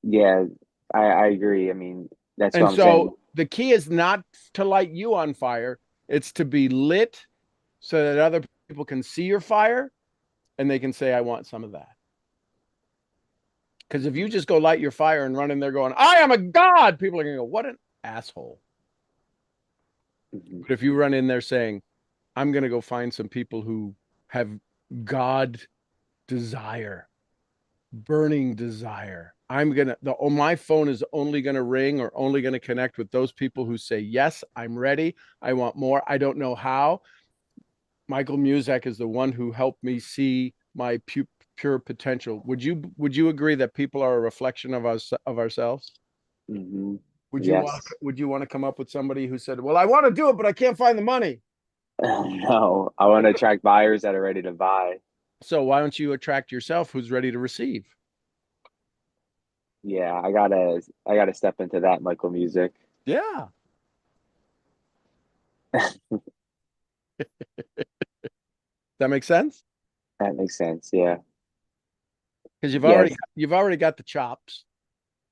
S3: Yeah, I agree. I mean, that's what
S1: And
S3: I'm saying.
S1: so the key is not to light you on fire. It's to be lit so that other people can see your fire and they can say, I want some of that. Because if you just go light your fire and run in there going, I am a god, people are going to go, what an asshole.
S3: Mhm.
S1: But if you run in there saying, I'm going to go find some people who have God desire, burning desire. My phone is only going to ring or only going to connect with those people who say, yes, I'm ready. I want more. I don't know how. Michael Muzak is the one who helped me see my pure potential. Would you agree that people are a reflection of us, of ourselves?
S3: Mhm.
S1: Would
S3: Yes.
S1: you want to come up with somebody who said, well, I want to do it, but I can't find the money.
S3: No, I want to attract buyers that are ready to buy.
S1: So why don't you attract yourself who's ready to receive?
S3: Yeah, I gotta step into that Michael music.
S1: Yeah. That makes sense?
S3: That makes sense. Yeah.
S1: Because
S3: Yes.
S1: you've already got the chops.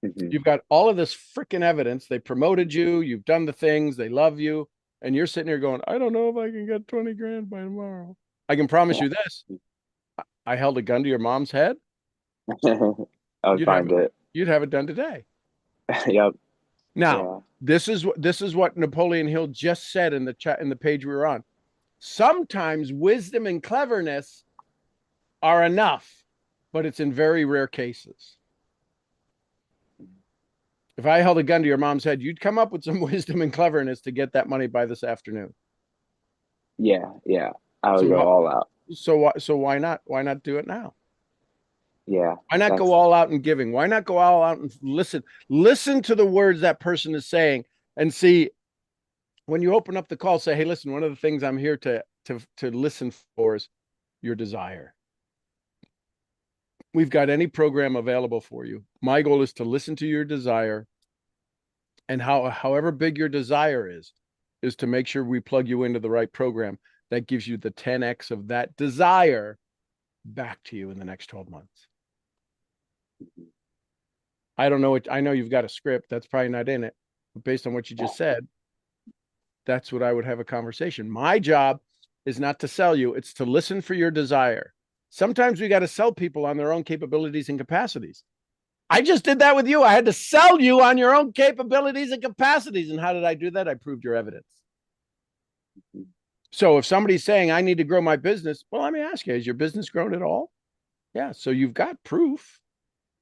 S3: Hmm.
S1: You've got all of this freaking evidence. They promoted you, you've done the things, they love you, and you're sitting here going, I don't know if I can get 20 grand by tomorrow. I can promise you this. I held a gun to your mom's head
S3: I would find it.
S1: You'd have it done today.
S3: Yep.
S1: Now, this is what Napoleon Hill just said in the chat in the page we were on. Sometimes wisdom and cleverness are enough, but it's in very rare cases. If I held a gun to your mom's head, you'd come up with some wisdom and cleverness to get that money by this afternoon.
S3: Yeah. I would go all out.
S1: So why not? Why not do it now?
S3: Yeah.
S1: Why not go all out in giving? Why not go all out and listen? Listen to the words that person is saying and see when you open up the call, say, hey, listen, one of the things I'm here to listen for is your desire. We've got any program available for you. My goal is to listen to your desire, and however big your desire is to make sure we plug you into the right program that gives you the 10x of that desire back to you in the next 12 months. I don't know what, I know you've got a script that's probably not in it, but based on what you just said, that's what I would have a conversation. My job is not to sell you, it's to listen for your desire. Sometimes we got to sell people on their own capabilities and capacities. I just did that with you. I had to sell you on your own capabilities and capacities. And how did I do that? I proved your evidence. So if somebody's saying I need to grow my business, well, let me ask you, has your business grown at all? Yeah. So you've got proof.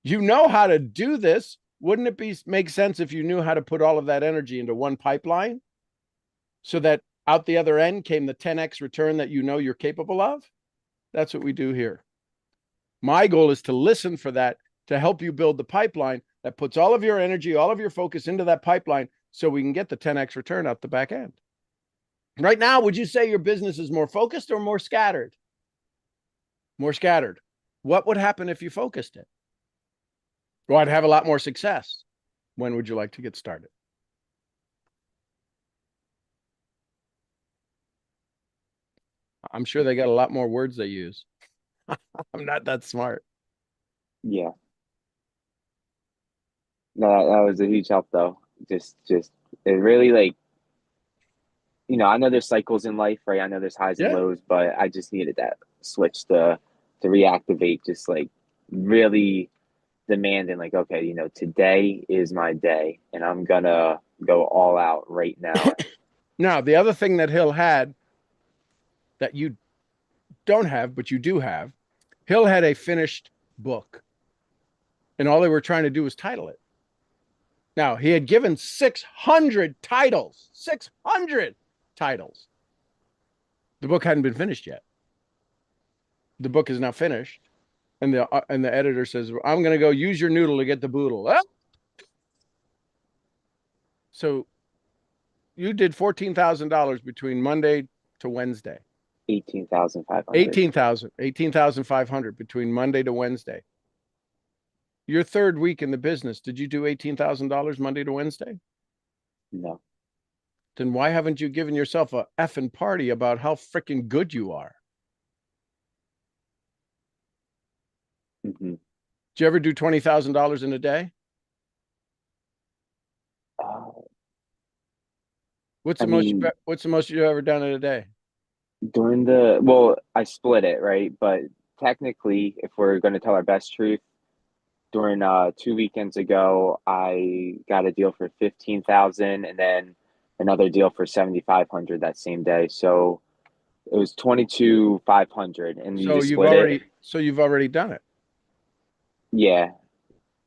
S1: You know how to do this. Wouldn't it make sense if you knew how to put all of that energy into one pipeline so that out the other end came the 10x return that you know you're capable of? That's what we do here. My goal is to listen for that, to help you build the pipeline that puts all of your energy, all of your focus into that pipeline so we can get the 10x return out the back end. Right now, would you say your business is more focused or more scattered? More scattered. What would happen if you focused it? Well, I'd have a lot more success. When would you like to get started? I'm sure they got a lot more words they use. I'm not that smart.
S3: Yeah. No, that was a huge help though. Just it really like, I know there's cycles in life, right? I know there's highs and lows, but I just needed that switch to reactivate, just like really demanding, like, okay, today is my day and I'm gonna go all out right now.
S1: Now, the other thing that Hill had that you don't have, but you do have, Hill had a finished book. And all they were trying to do was title it. Now, he had given 600 titles. 600 titles. The book hadn't been finished yet. The book is now finished. And the editor says, I'm going to go use your noodle to get the boodle. Ah! So you did $14,000 between Monday to Wednesday.
S3: 18,500.
S1: 18,500 between Monday to Wednesday. Your third week in the business, did you do $18,000 Monday to Wednesday?
S3: No.
S1: Then why haven't you given yourself a effing party about how freaking good you are?
S3: Mm-hmm.
S1: Did you ever do $20,000 in a day? What's the most you've ever done in a day?
S3: I split it, right? But technically, if we're going to tell our best truth, during 2 weekends ago, I got a deal for 15,000 and then another deal for 7,500 that same day. So it was 22,500, and you just split it.
S1: So you've already done it.
S3: Yeah.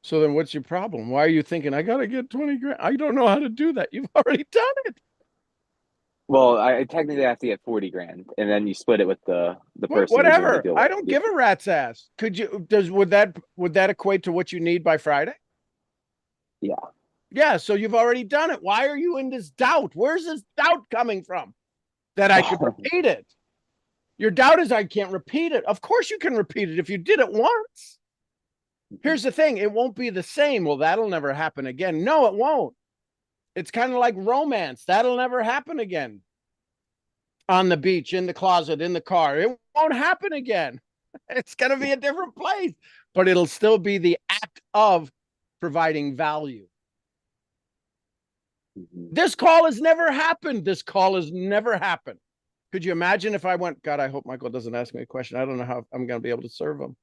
S1: So then what's your problem? Why are you thinking I got to get 20 grand? I don't know how to do that. You've already done it.
S3: Well, I technically have to get 40 grand, and then you split it with the person.
S1: Whatever. I don't give a rat's ass. Would that equate to what you need by Friday?
S3: Yeah.
S1: Yeah. So you've already done it. Why are you in this doubt? Where's this doubt coming from? That I could repeat it. Your doubt is I can't repeat it. Of course you can repeat it if you did it once. Here's the thing. It won't be the same. Well, that'll never happen again. No, it won't. It's kind of like romance. That'll never happen again. On the beach, in the closet, in the car. It won't happen again. It's going to be a different place, but it'll still be the act of providing value. Mm-hmm. This call has never happened. This call has never happened. Could you imagine if I went, God, I hope Michael doesn't ask me a question. I don't know how I'm going to be able to serve him.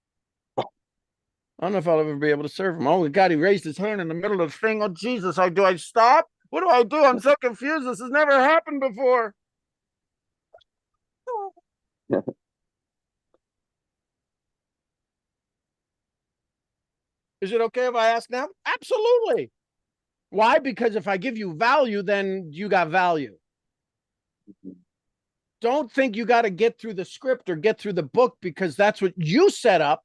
S1: I don't know if I'll ever be able to serve him. Oh God, he raised his hand in the middle of the thing. Oh Jesus, do I stop? What do I do? I'm so confused. This has never happened before. Is it okay if I ask now? Absolutely. Why? Because if I give you value, then you got value. Don't think you got to get through the script or get through the book because that's what you set up.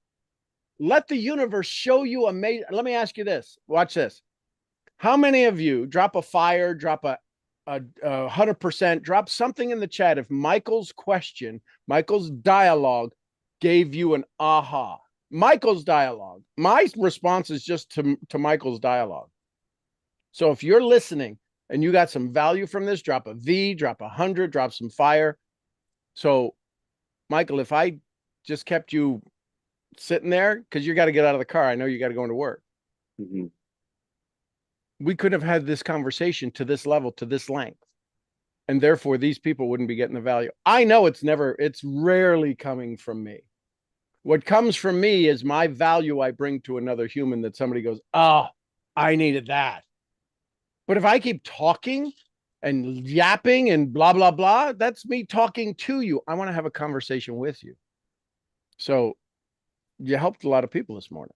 S1: Let the universe show you amazing. Let me ask you this. Watch this. How many of you drop a fire, drop a 100%, drop something in the chat if Michael's question, Michael's dialogue gave you an aha? Michael's dialogue. My response is just to Michael's dialogue. So if you're listening and you got some value from this, drop a V, drop 100, drop some fire. So, Michael, if I just kept you sitting there, because you got to get out of the car, I know you got to go into work.
S3: Mm-hmm.
S1: We could have had this conversation to this level, to this length. And therefore, these people wouldn't be getting the value. I know it's rarely coming from me. What comes from me is my value I bring to another human that somebody goes, oh, I needed that. But if I keep talking and yapping and blah, blah, blah, that's me talking to you. I want to have a conversation with you. So you helped a lot of people this morning.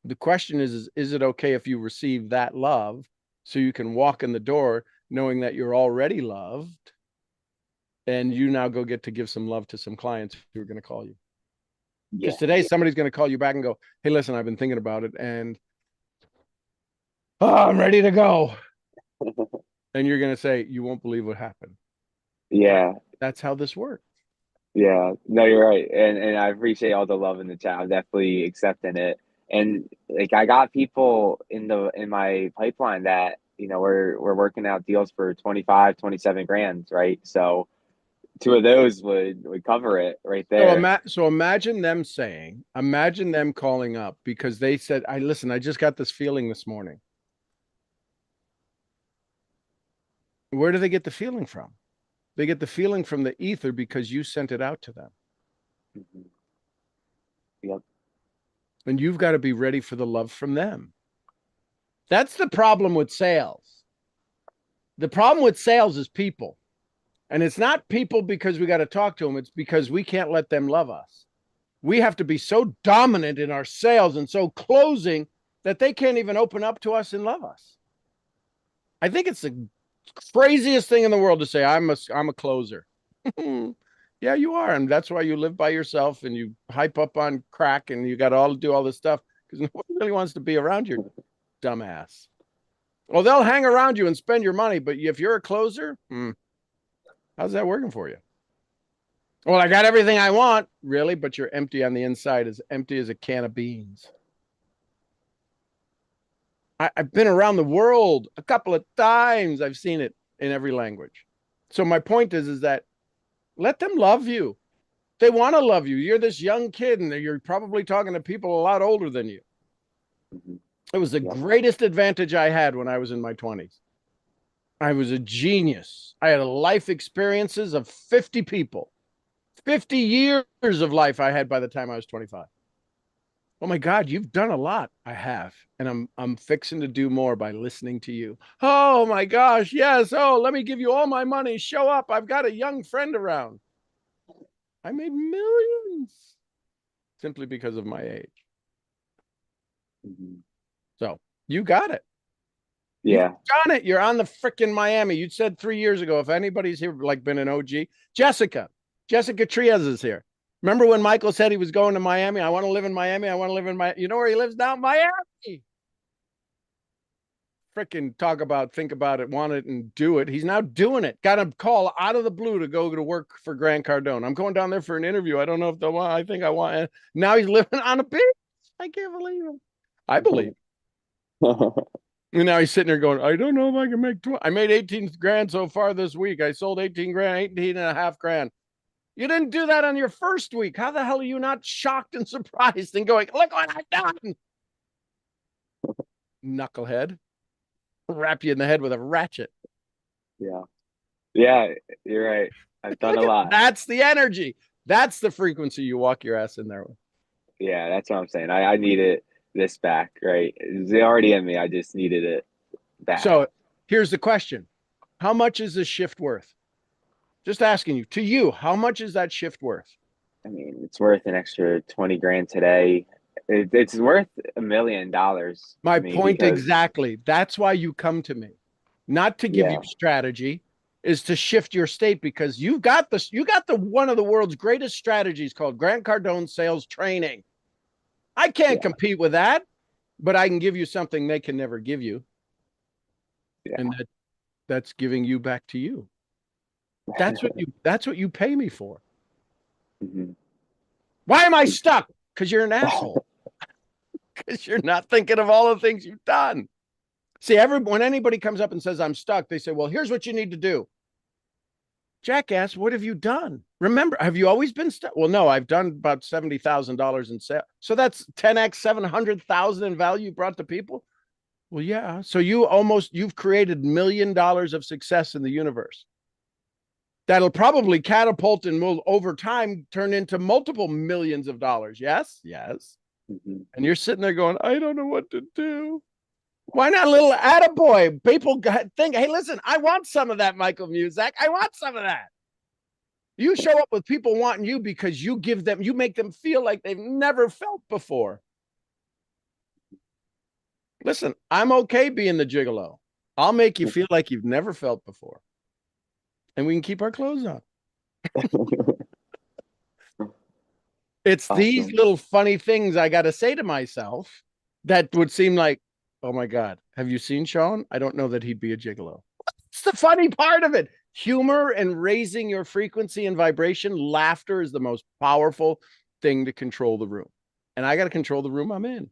S1: The question is it okay if you receive that love so you can walk in the door knowing that you're already loved and you now go get to give some love to some clients who are going to call you? Because today somebody's going to call you back and go, hey, listen, I've been thinking about it and I'm ready to go. And you're going to say, you won't believe what happened.
S3: Yeah.
S1: That's how this works.
S3: Yeah. No, you're right. And I appreciate all the love in the chat. I'm definitely accepting it. And like I got people in my pipeline that, we're working out deals for 25, 27 grand, right? So two of those would cover it right there.
S1: So imagine them calling up because they said, I just got this feeling this morning. Where do they get the feeling from? They get the feeling from the ether because you sent it out to them.
S3: Mm-hmm. Yep.
S1: And you've got to be ready for the love from them. That's the problem with sales. The problem with sales is people. And it's not people because we got to talk to them. It's because we can't let them love us. We have to be so dominant in our sales and so closing that they can't even open up to us and love us. I think it's the craziest thing in the world to say, I'm a closer. Yeah, you are. And that's why you live by yourself and you hype up on crack and you got to do all this stuff because nobody really wants to be around your dumbass. Well, they'll hang around you and spend your money, but if you're a closer, how's that working for you? Well, I got everything I want, really, but you're empty on the inside, as empty as a can of beans. I've been around the world a couple of times. I've seen it in every language. So my point is that let them love you. They want to love you. You're this young kid, and you're probably talking to people a lot older than you.
S3: Mm-hmm.
S1: It was the greatest advantage I had when I was in my 20s. I was a genius. I had life experiences of 50 people. 50 years of life I had by the time I was 25. Oh my God, you've done a lot. I have. And I'm fixing to do more by listening to you. Oh my gosh, yes. Oh, let me give you all my money. Show up. I've got a young friend around. I made millions simply because of my age.
S3: Mm-hmm.
S1: So you got it.
S3: Yeah.
S1: You've done it. You're on the freaking Miami. You said 3 years ago, if anybody's here, like been an OG, Jessica Trias is here. Remember when Michael said he was going to Miami? I want to live in Miami. I want to live in Miami. You know where he lives now? Miami. Freaking think about it, want it, and do it. He's now doing it. Got a call out of the blue to go to work for Grant Cardone. I'm going down there for an interview. I don't know if they'll want. I think I want. Now he's living on a beach. I can't believe it. I believe. And now he's sitting there going, I don't know if I can make 20. I made 18 grand so far this week. I sold 18 and a half grand. You didn't do that on your first week. How the hell are you not shocked and surprised and going, look what I've done? Knucklehead. Wrap you in the head with a ratchet.
S3: Yeah. Yeah, you're right. I've done a lot.
S1: That's the energy. That's the frequency you walk your ass in there with.
S3: Yeah, that's what I'm saying. I need it. this back, right? It was already in me. I just needed it back.
S1: So here's the question. How much is this shift worth? Just asking you, to you, how much is that shift worth?
S3: I mean, it's worth an extra 20 grand today. It's worth $1 million to
S1: My
S3: me
S1: point
S3: because,
S1: exactly. That's why you come to me, not to give you
S3: yeah,
S1: strategy, is to shift your state because you've got this. You got the one of the world's greatest strategies called Grant Cardone sales training. I can't
S3: yeah,
S1: compete with that, but I can give you something they can never give you, and
S3: yeah.
S1: that's giving you back to you. That's what you pay me for.
S3: Mhm.
S1: Why am I stuck? Because you're an asshole. Because you're not thinking of all the things you've done. See, when anybody comes up and says I'm stuck, they say, well, here's what you need to do. Jackass, what have you done? Remember, have you always been stuck? Well, no, I've done about $70,000 in sales. So that's 10x, 700,000 in value brought to people. Well, yeah. So you've created $1 million of success in the universe. That'll probably catapult and will over time turn into multiple millions of dollars. Yes, yes.
S3: Mhm.
S1: And you're sitting there going, I don't know what to do. Why not a little attaboy? People think, hey, listen, I want some of that, Michael Muzak. I want some of that. You show up with people wanting you because you make them feel like they've never felt before. Listen, I'm okay being the gigolo. I'll make you feel like you've never felt before. And we can keep our clothes on. It's these
S3: Awesome.
S1: little funny things I got to say to myself that would seem like, oh my God, have you seen Sean? I don't know that he'd be a gigolo. It's the funny part of it. Humor and raising your frequency and vibration, laughter is the most powerful thing to control the room. And I got to control the room I'm in.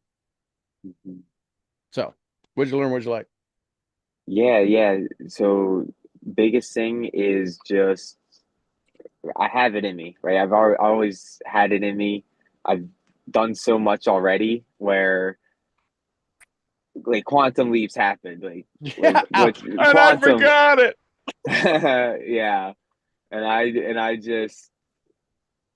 S3: Mhm.
S1: So, what'd you learn? What'd you like?
S3: Yeah, yeah. So biggest thing is just I have it in me, right? Always had it in me. I've done so much already where like quantum leaps happened, like
S1: Yeah,
S3: what
S1: and I
S3: quantum,
S1: forgot it.
S3: yeah. And I just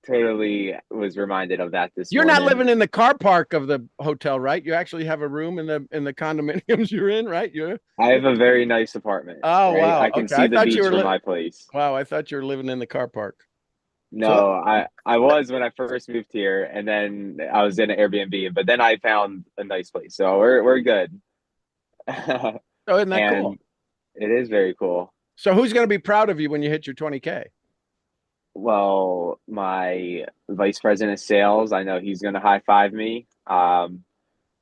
S3: totally was reminded of that this
S1: You're not
S3: morning.
S1: living in the car park of the hotel, right? You actually have a room in the condominiums you're in, right? You're
S3: I have a very nice apartment,
S1: Oh
S3: right?
S1: wow.
S3: I can
S1: Okay.
S3: see the beach from my place.
S1: I thought you were living in the car park. So
S3: No, I was when I first moved here, and then I was in an Airbnb, but then I found a nice place, so we're good.
S1: oh, isn't that cool?
S3: And it is very cool.
S1: So who's going to be proud of you when you hit your 20K?
S3: Well, my vice president of sales, I know he's gonna high five me. I'm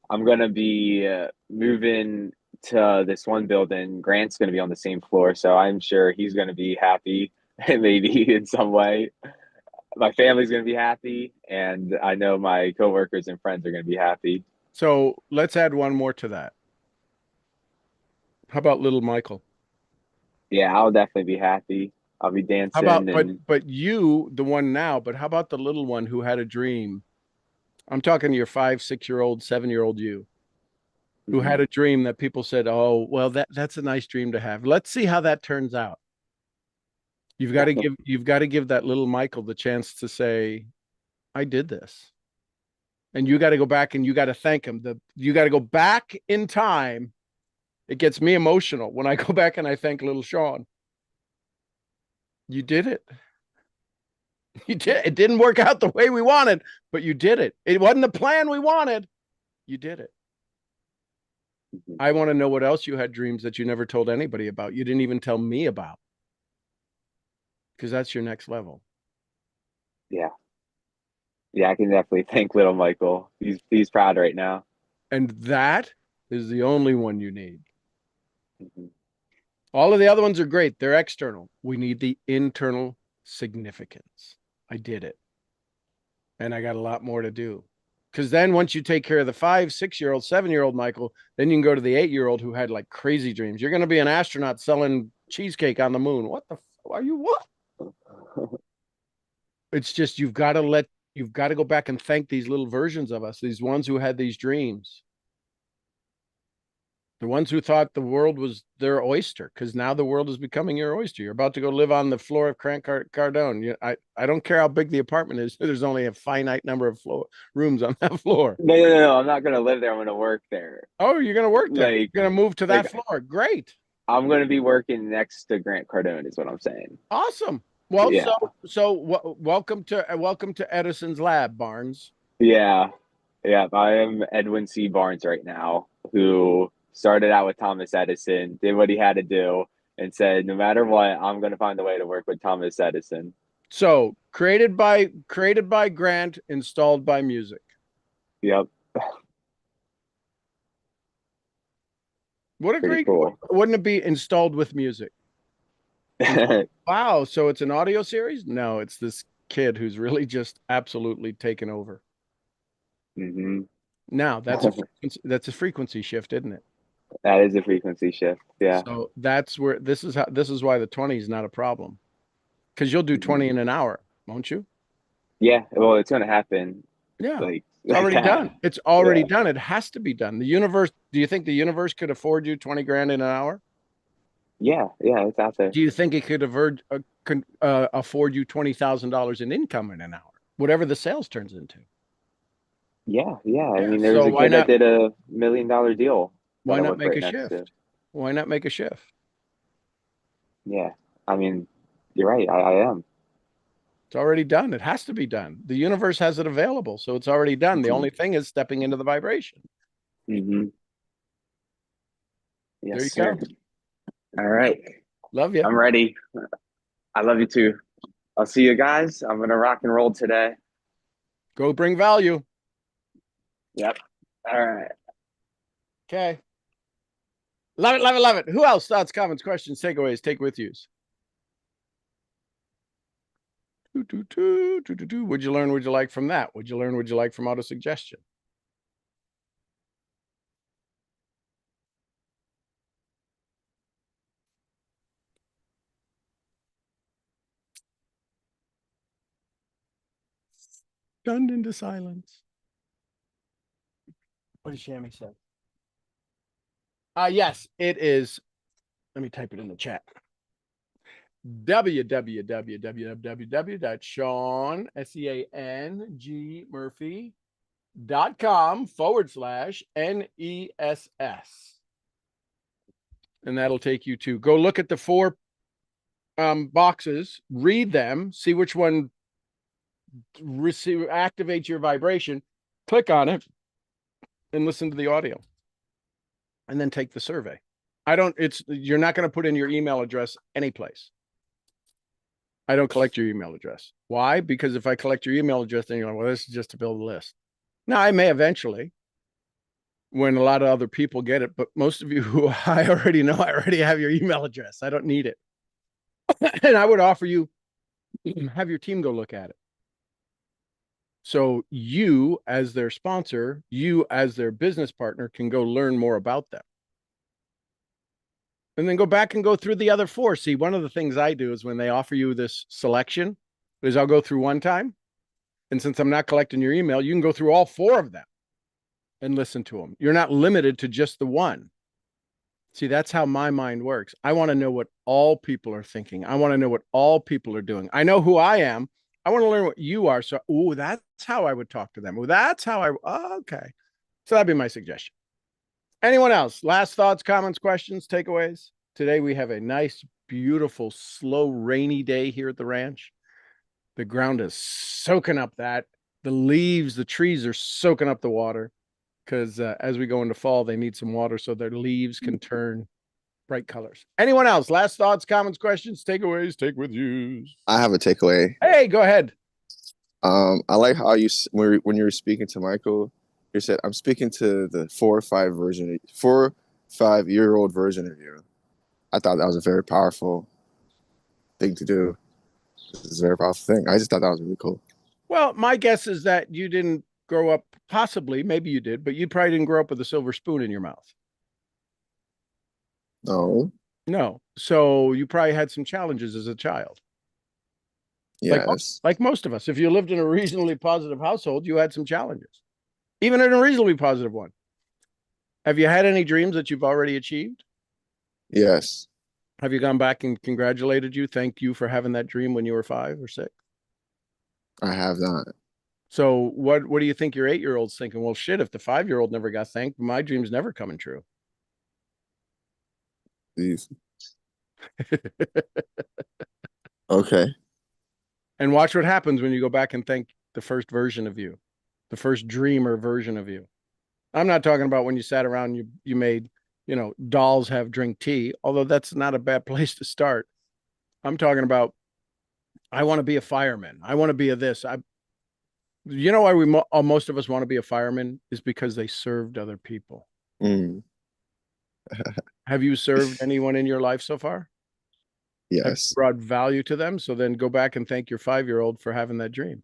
S3: gonna be moving to this one building. Grant's gonna be on the same floor, so I'm sure he's gonna be happy, maybe in some way. My family's gonna be happy, and I know my coworkers and friends are gonna be happy.
S1: So let's add one more to that. How about little Michael?
S3: Yeah, I'll definitely be happy. I'll be
S1: How about
S3: dancing
S1: but
S3: and
S1: but you, the one now, but how about the little one who had a dream? I'm talking to your 5, 6 year old, 7 year old you who had
S3: mhm.
S1: a dream that people said, "Oh, well, that's a nice dream to have. Let's see how that turns out." You've got to give that little Michael the chance to say, "I did this." And you got to go back and you got to thank him. You got to go back in time. It gets me emotional when I go back and I thank little Sean. You did it. You did. It didn't work out the way we wanted, but you did it. It wasn't the plan we wanted. You did it.
S3: Mhm.
S1: I want to know what else you had dreams that you never told anybody about. You didn't even tell me about because that's your next level.
S3: Yeah, yeah, I can definitely thank little Michael. He's proud right now.
S1: And that is the only one you need.
S3: Mhm.
S1: All of the other ones are great. They're external. We need the internal significance. I did it. And I got a lot more to do. Because then once you take care of the 5, 6 year old, 7 year old Michael, then you can go to the 8 year old who had like crazy dreams. You're going to be an astronaut selling cheesecake on the moon. What the are you? What? It's just you've got to go back and thank these little versions of us, these ones who had these dreams. The ones who thought the world was their oyster, because now the world is becoming your oyster. You're about to go live on the floor of Cardone. I don't care how big the apartment is. There's only a finite number of rooms on that floor.
S3: No. I'm not gonna live there. I'm gonna work there.
S1: Oh, you're going to work there.
S3: Like,
S1: You're going to move to that
S3: like
S1: floor. Great.
S3: I'm gonna be working next to Grant Cardone, is what I'm saying.
S1: Awesome. Well,
S3: Yeah.
S1: welcome to Edison's lab, Barnes.
S3: Yeah. Yeah. I am Edwin C. Barnes right now, who started out with Thomas Edison, did what he had to do, and said, no matter what, I'm gonna find a way to work with Thomas Edison.
S1: So created by Grant, installed by music.
S3: Yep.
S1: What a
S3: Pretty
S1: great,
S3: cool.
S1: wouldn't it be installed with music? Wow. So it's an audio series? No, it's this kid who's really just absolutely taken over.
S3: hmm
S1: Now that's a frequency shift, isn't it?
S3: That is a frequency shift. Yeah.
S1: So that's where this is why the 20 is not a problem. Because you'll do 20 in an hour, won't you?
S3: Yeah. Well, it's gonna happen.
S1: Yeah.
S3: Like,
S1: It's already
S3: that.
S1: done. It's already
S3: Yeah.
S1: done. It has to be done. The universe, do you think the universe could afford you 20 grand in an hour?
S3: Yeah. It's out there.
S1: Do you think it could afford you $20,000 in income in an hour? Whatever the sales turns into.
S3: Yeah. I
S1: Yeah.
S3: mean, there was
S1: So
S3: a kid that did a $1 million deal that
S1: why
S3: I
S1: not
S3: work
S1: make
S3: right
S1: a
S3: next to.
S1: shift? Why not make a shift?
S3: Yeah. I mean, you're right. I am.
S1: It's already done. It has to be done. The universe has it available, so it's already done. The only thing is stepping into the vibration.
S3: Mm-hmm.
S1: There
S3: Yes,
S1: you
S3: sir.
S1: go.
S3: All right.
S1: Love you.
S3: I'm ready. I love you too. I'll see you guys. I'm gonna rock and roll today.
S1: Go bring value.
S3: Yep. All right.
S1: Okay. Love it, love it, love it. Who else? Thoughts, comments, questions, takeaways, take with yous. Would you learn? Would you like from that? Would you learn? Would you like from auto suggestion? Stunned into silence. What did Shammy say? Yes, it is. Let me type it in the chat. www.seangmurphy.com/NESS. And that'll take you to go look at the 4 boxes, read them, see which one activates your vibration, click on it, and listen to the audio. And then take the survey. You're not going to put in your email address anyplace. I don't collect your email address. Why? Because if I collect your email address, then you're like, well, this is just to build a list. Now, I may eventually, when a lot of other people get it, but most of you who I already know, I already have your email address. I don't need it. And I would offer you, have your team go look at it. So you, as their sponsor, you as their business partner, can go learn more about them. And then go back and go through the other 4. See, one of the things I do is when they offer you this selection is I'll go through one time. And since I'm not collecting your email, you can go through all 4 of them and listen to them. You're not limited to just the one. See, that's how my mind works. I want to know what all people are thinking. I want to know what all people are doing. I know who I am. I want to learn what you are. So, that's how I would talk to them. That's how okay. So that'd be my suggestion. Anyone else? Last thoughts, comments, questions, takeaways? Today we have a nice, beautiful, slow, rainy day here at the ranch. The ground is soaking up that. The leaves, the trees are soaking up the water because as we go into fall, they need some water so their leaves can turn bright colors. Anyone else? Last thoughts, comments, questions, takeaways, take with yous.
S4: I have a takeaway.
S1: Hey, go ahead.
S4: I like how when you were speaking to Michael, you said, "I'm speaking to the 4-5-year-old version of you." I thought that was a very powerful thing to do. It's a very powerful thing. I just thought that was really cool.
S1: Well, my guess is that you didn't grow up, possibly, maybe you did, but you probably didn't grow up with a silver spoon in your mouth. No. So you probably had some challenges as a child.
S4: Yes.
S1: Like most of us. If you lived in a reasonably positive household, you had some challenges, even in a reasonably positive one. Have you had any dreams that you've already achieved?
S4: Yes,
S1: Have you gone back and congratulated you? Thank you for having that dream when you were 5 or 6.
S4: I have not.
S1: So what do you think your 8-year-old's thinking? Well, shit, if the 5-year-old never got thanked, my dream's never coming true.
S4: These. Okay.
S1: And watch what happens when you go back and thank the first version of you, the first dreamer version of you. I'm not talking about when you sat around and you made, dolls have drink tea, although that's not a bad place to start. I'm talking about, I want to be a fireman. I want to be a this. You know why most of us want to be a fireman is because they served other people.
S4: Mm,
S1: Have you served anyone in your life so far? Have you
S4: yes.
S1: brought value to them? So then go back and thank your 5-year-old for having that dream.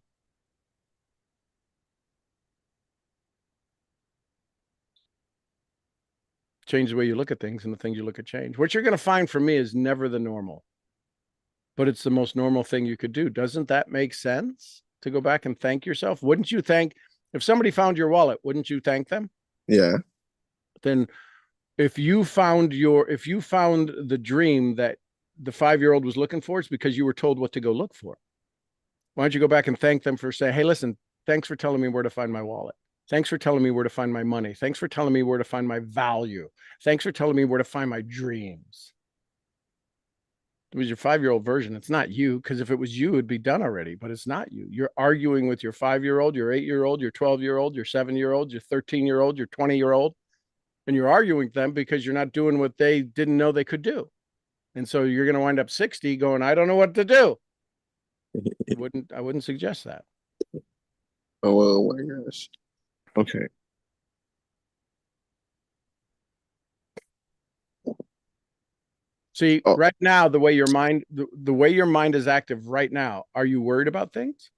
S1: Change the way you look at things, and the things you look at change. What you're going to find for me is never the normal, but it's the most normal thing you could do. Doesn't that make sense to go back and thank yourself? Wouldn't you thank, if somebody found your wallet, wouldn't you thank them?
S4: Yeah.
S1: Then if you found the dream that the 5-year-old was looking for, it's because you were told what to go look for. Why don't you go back and thank them for saying, hey, listen, thanks for telling me where to find my wallet. Thanks for telling me where to find my money. Thanks for telling me where to find my value. Thanks for telling me where to find my dreams. It was your 5-year-old version. It's not you, because if it was you, it'd be done already, but it's not you. You're arguing with your 5-year-old, your 8-year-old, your 12-year-old, your 7-year-old, your 13-year-old, your 20-year-old, and you're arguing with them because you're not doing what they didn't know they could do. And so you're going to wind up 60 going, I don't know what to do. I wouldn't suggest that.
S4: Oh my gosh. Okay.
S1: See,
S4: Oh,
S1: right now, the way your mind is active right now, are you worried about things?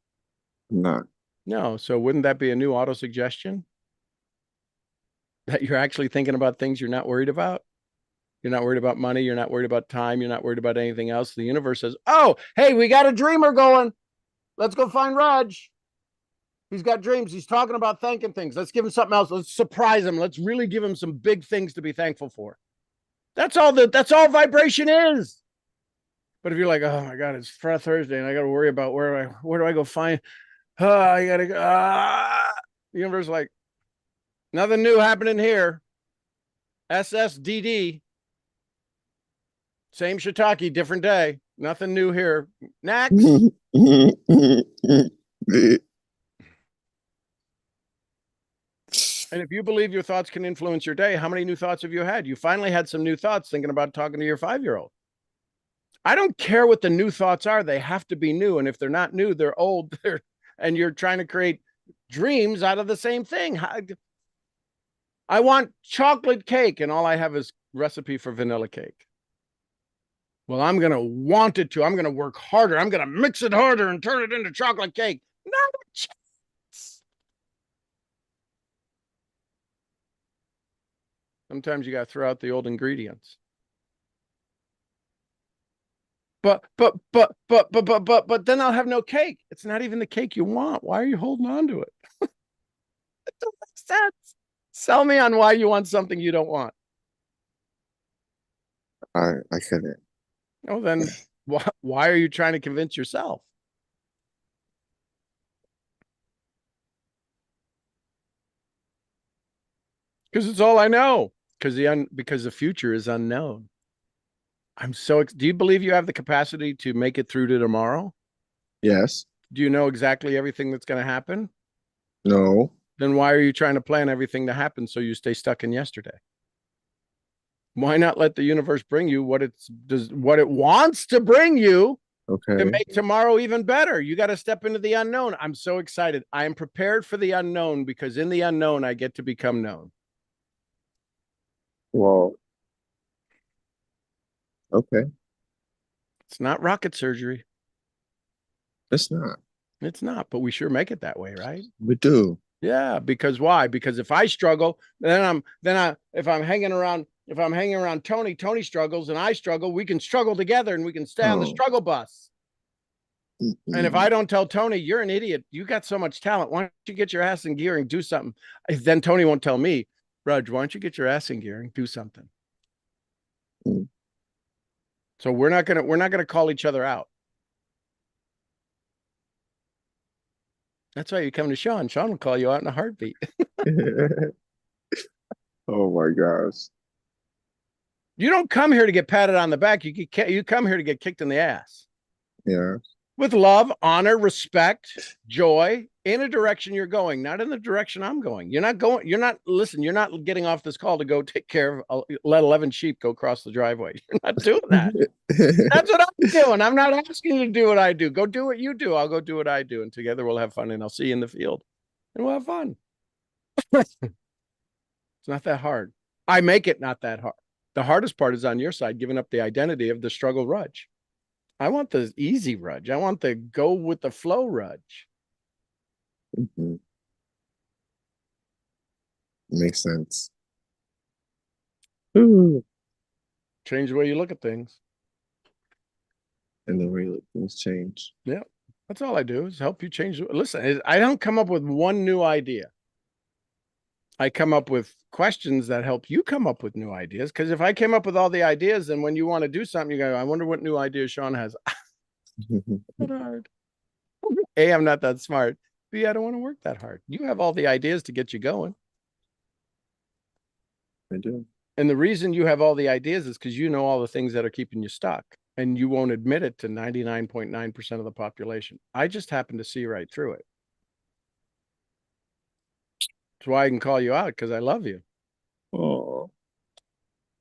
S4: not.
S1: No. So wouldn't that be a new auto suggestion? That you're actually thinking about things you're not worried about? You're not worried about money. You're not worried about time. You're not worried about anything else. The universe says, oh, hey, we got a dreamer going. Let's go find Raj. He's got dreams. He's talking about thanking things. Let's give him something else. Let's surprise him. Let's really give him some big things to be thankful for. That's all vibration is. But if you're like, oh my God, it's Thursday and I got to worry about where do I go find, I got to go, the universe is like, nothing new happening here. SSDD. Same shiitake, different day. Nothing new here. Next. And if you believe your thoughts can influence your day, how many new thoughts have you had? You finally had some new thoughts thinking about talking to your 5-year-old. I don't care what the new thoughts are. They have to be new. And if they're not new, they're old. And you're trying to create dreams out of the same thing. I want chocolate cake, and all I have is recipe for vanilla cake. Well, I'm going to want it to. I'm going to work harder. I'm going to mix it harder and turn it into chocolate cake. Not a chance. Sometimes you got to throw out the old ingredients. But then I'll have no cake. It's not even the cake you want. Why are you holding on to it? It don't make sense. Sell me on why you want something you don't want.
S4: I couldn't.
S1: Oh, then why are you trying to convince yourself? Because it's all I know. Because the future is unknown. Do you believe you have the capacity to make it through to tomorrow?
S4: Yes.
S1: Do you know exactly everything that's going to happen?
S4: No.
S1: Then why are you trying to plan everything to happen so you stay stuck in yesterday? Why not let the universe bring you what it wants to bring you
S4: Okay.
S1: to make tomorrow even better? You got to step into the unknown. I'm so excited. I am prepared for the unknown because in the unknown, I get to become known.
S4: Well. Okay.
S1: It's not rocket surgery.
S4: It's not.
S1: It's not, but we sure make it that way, right?
S4: We do.
S1: Yeah, because why? Because if I struggle, if I'm hanging around Tony struggles and I struggle, we can struggle together and we can stay on the struggle bus. And if I don't tell Tony, you're an idiot, you got so much talent, why don't you get your ass in gear and do something? Then Tony won't tell me, Rudge, why don't you get your ass in gear and do something?
S4: Mm.
S1: So we're not gonna call each other out. That's why you come to Sean. Sean will call you out in a heartbeat.
S4: Oh my gosh.
S1: You don't come here to get patted on the back. You come here to get kicked in the ass.
S4: Yeah.
S1: With love, honor, respect, joy, in a direction you're going, not in the direction I'm going. You're not getting off this call to go take care of, let 11 sheep go across the driveway. You're not doing that. That's what I'm doing. I'm not asking you to do what I do. Go do what you do. I'll go do what I do. And together we'll have fun, and I'll see you in the field and we'll have fun. It's not that hard. I make it not that hard. The hardest part is on your side, giving up the identity of the struggle Rudge. I want the easy Rudge. I want the go with the flow Rudge.
S4: Mhm. Makes sense. Ooh.
S1: Change the way you look at things.
S4: And the way things change.
S1: Yeah. That's all I do is help you change. Listen, I don't come up with one new idea. I come up with questions that help you come up with new ideas. Because if I came up with all the ideas, then when you want to do something, you go, I wonder what new ideas Sean has. Not hard. A, I'm not that smart. B, I don't want to work that hard. You have all the ideas to get you going.
S4: I do.
S1: And the reason you have all the ideas is because you know all the things that are keeping you stuck. And you won't admit it to 99.9% of the population. I just happen to see right through it. That's why I can call you out, because I love you.
S4: Oh.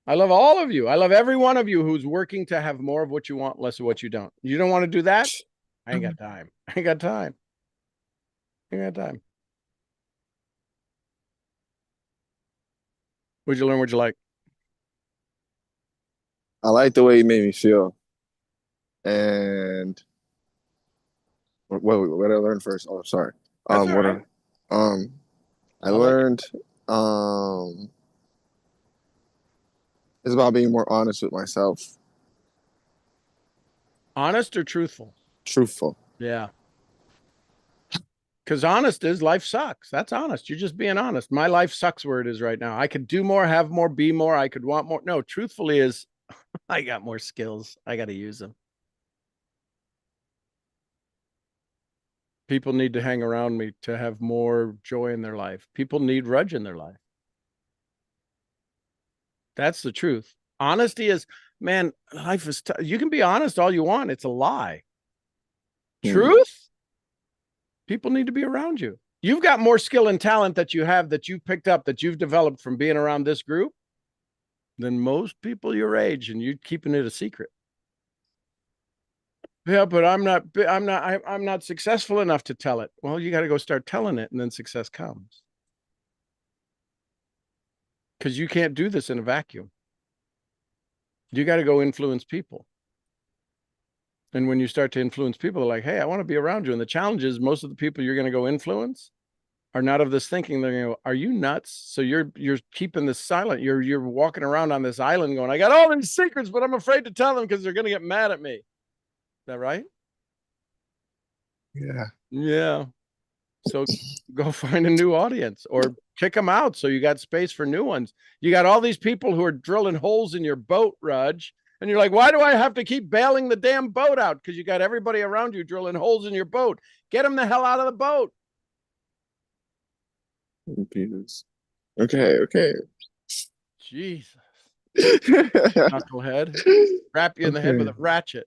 S1: I love all of you. I love every one of you who's working to have more of what you want, less of what you don't. You don't want to do that? I ain't got time. I ain't got time. I ain't got time. What'd you learn? What'd you like?
S4: I like the way you made me feel. And what did I learn first? Oh, sorry.
S1: That's all
S4: What
S1: right.
S4: I
S1: I'll let you-
S4: learned it's about being more honest with myself.
S1: Honest or truthful?
S4: Truthful.
S1: Yeah. Because honest is life sucks. That's honest. You're just being honest. My life sucks where it is right now. I could do more, have more, be more. I could want more. No, truthfully is I got more skills. I got to use them. People need to hang around me to have more joy in their life. People need Rudge in their life. That's the truth. Honesty is, man, life is tough. You can be honest all you want. It's a lie. Truth? People need to be around you. You've got more skill and talent that you've picked up, that you've developed from being around this group than most people your age, and you're keeping it a secret. Yeah, but I'm not successful enough to tell it. Well, you got to go start telling it, and then success comes. Because you can't do this in a vacuum. You got to go influence people. And when you start to influence people, they're like, hey, I want to be around you. And the challenge is most of the people you're going to go influence are not of this thinking. They're going to go, are you nuts? So you're keeping this silent. You're walking around on this island going, I got all these secrets, but I'm afraid to tell them because they're going to get mad at me. Is that right?
S4: Yeah.
S1: Yeah. So go find a new audience or kick them out so you got space for new ones. You got all these people who are drilling holes in your boat, Rudge. And you're like, why do I have to keep bailing the damn boat out? Because you got everybody around you drilling holes in your boat. Get them the hell out of the boat.
S4: Jesus. Okay.
S1: Jesus. Knucklehead. Wrap you in the head with a ratchet.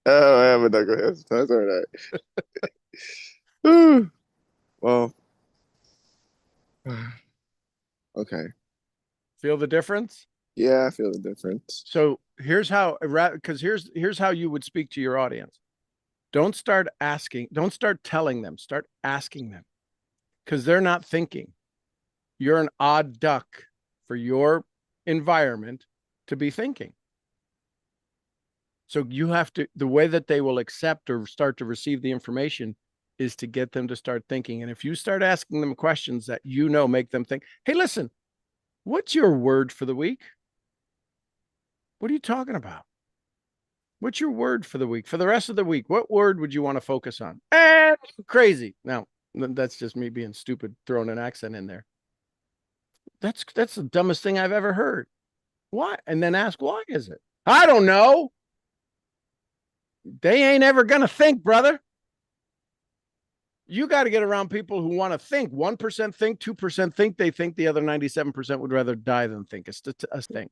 S4: Oh, I have a knucklehead. That's all right. Well, okay.
S1: Feel the difference?
S4: Yeah, I feel the difference.
S1: So here's how, because here's how you would speak to your audience. Don't start telling them, start asking them, because they're not thinking. You're an odd duck for your environment to be thinking. So you have to, the way that they will accept or start to receive the information is to get them to start thinking. And if you start asking them questions that make them think, hey, listen, what's your word for the week? What are you talking about? What's your word for the week? For the rest of the week, what word would you want to focus on? Crazy. Now, That's just me being stupid, throwing an accent in there. That's the dumbest thing I've ever heard. Why? And then ask, why is it? I don't know. They ain't ever going to think, brother. You got to get around people who want to think. 1% think, 2% think. They think the other 97% would rather die than think. A think.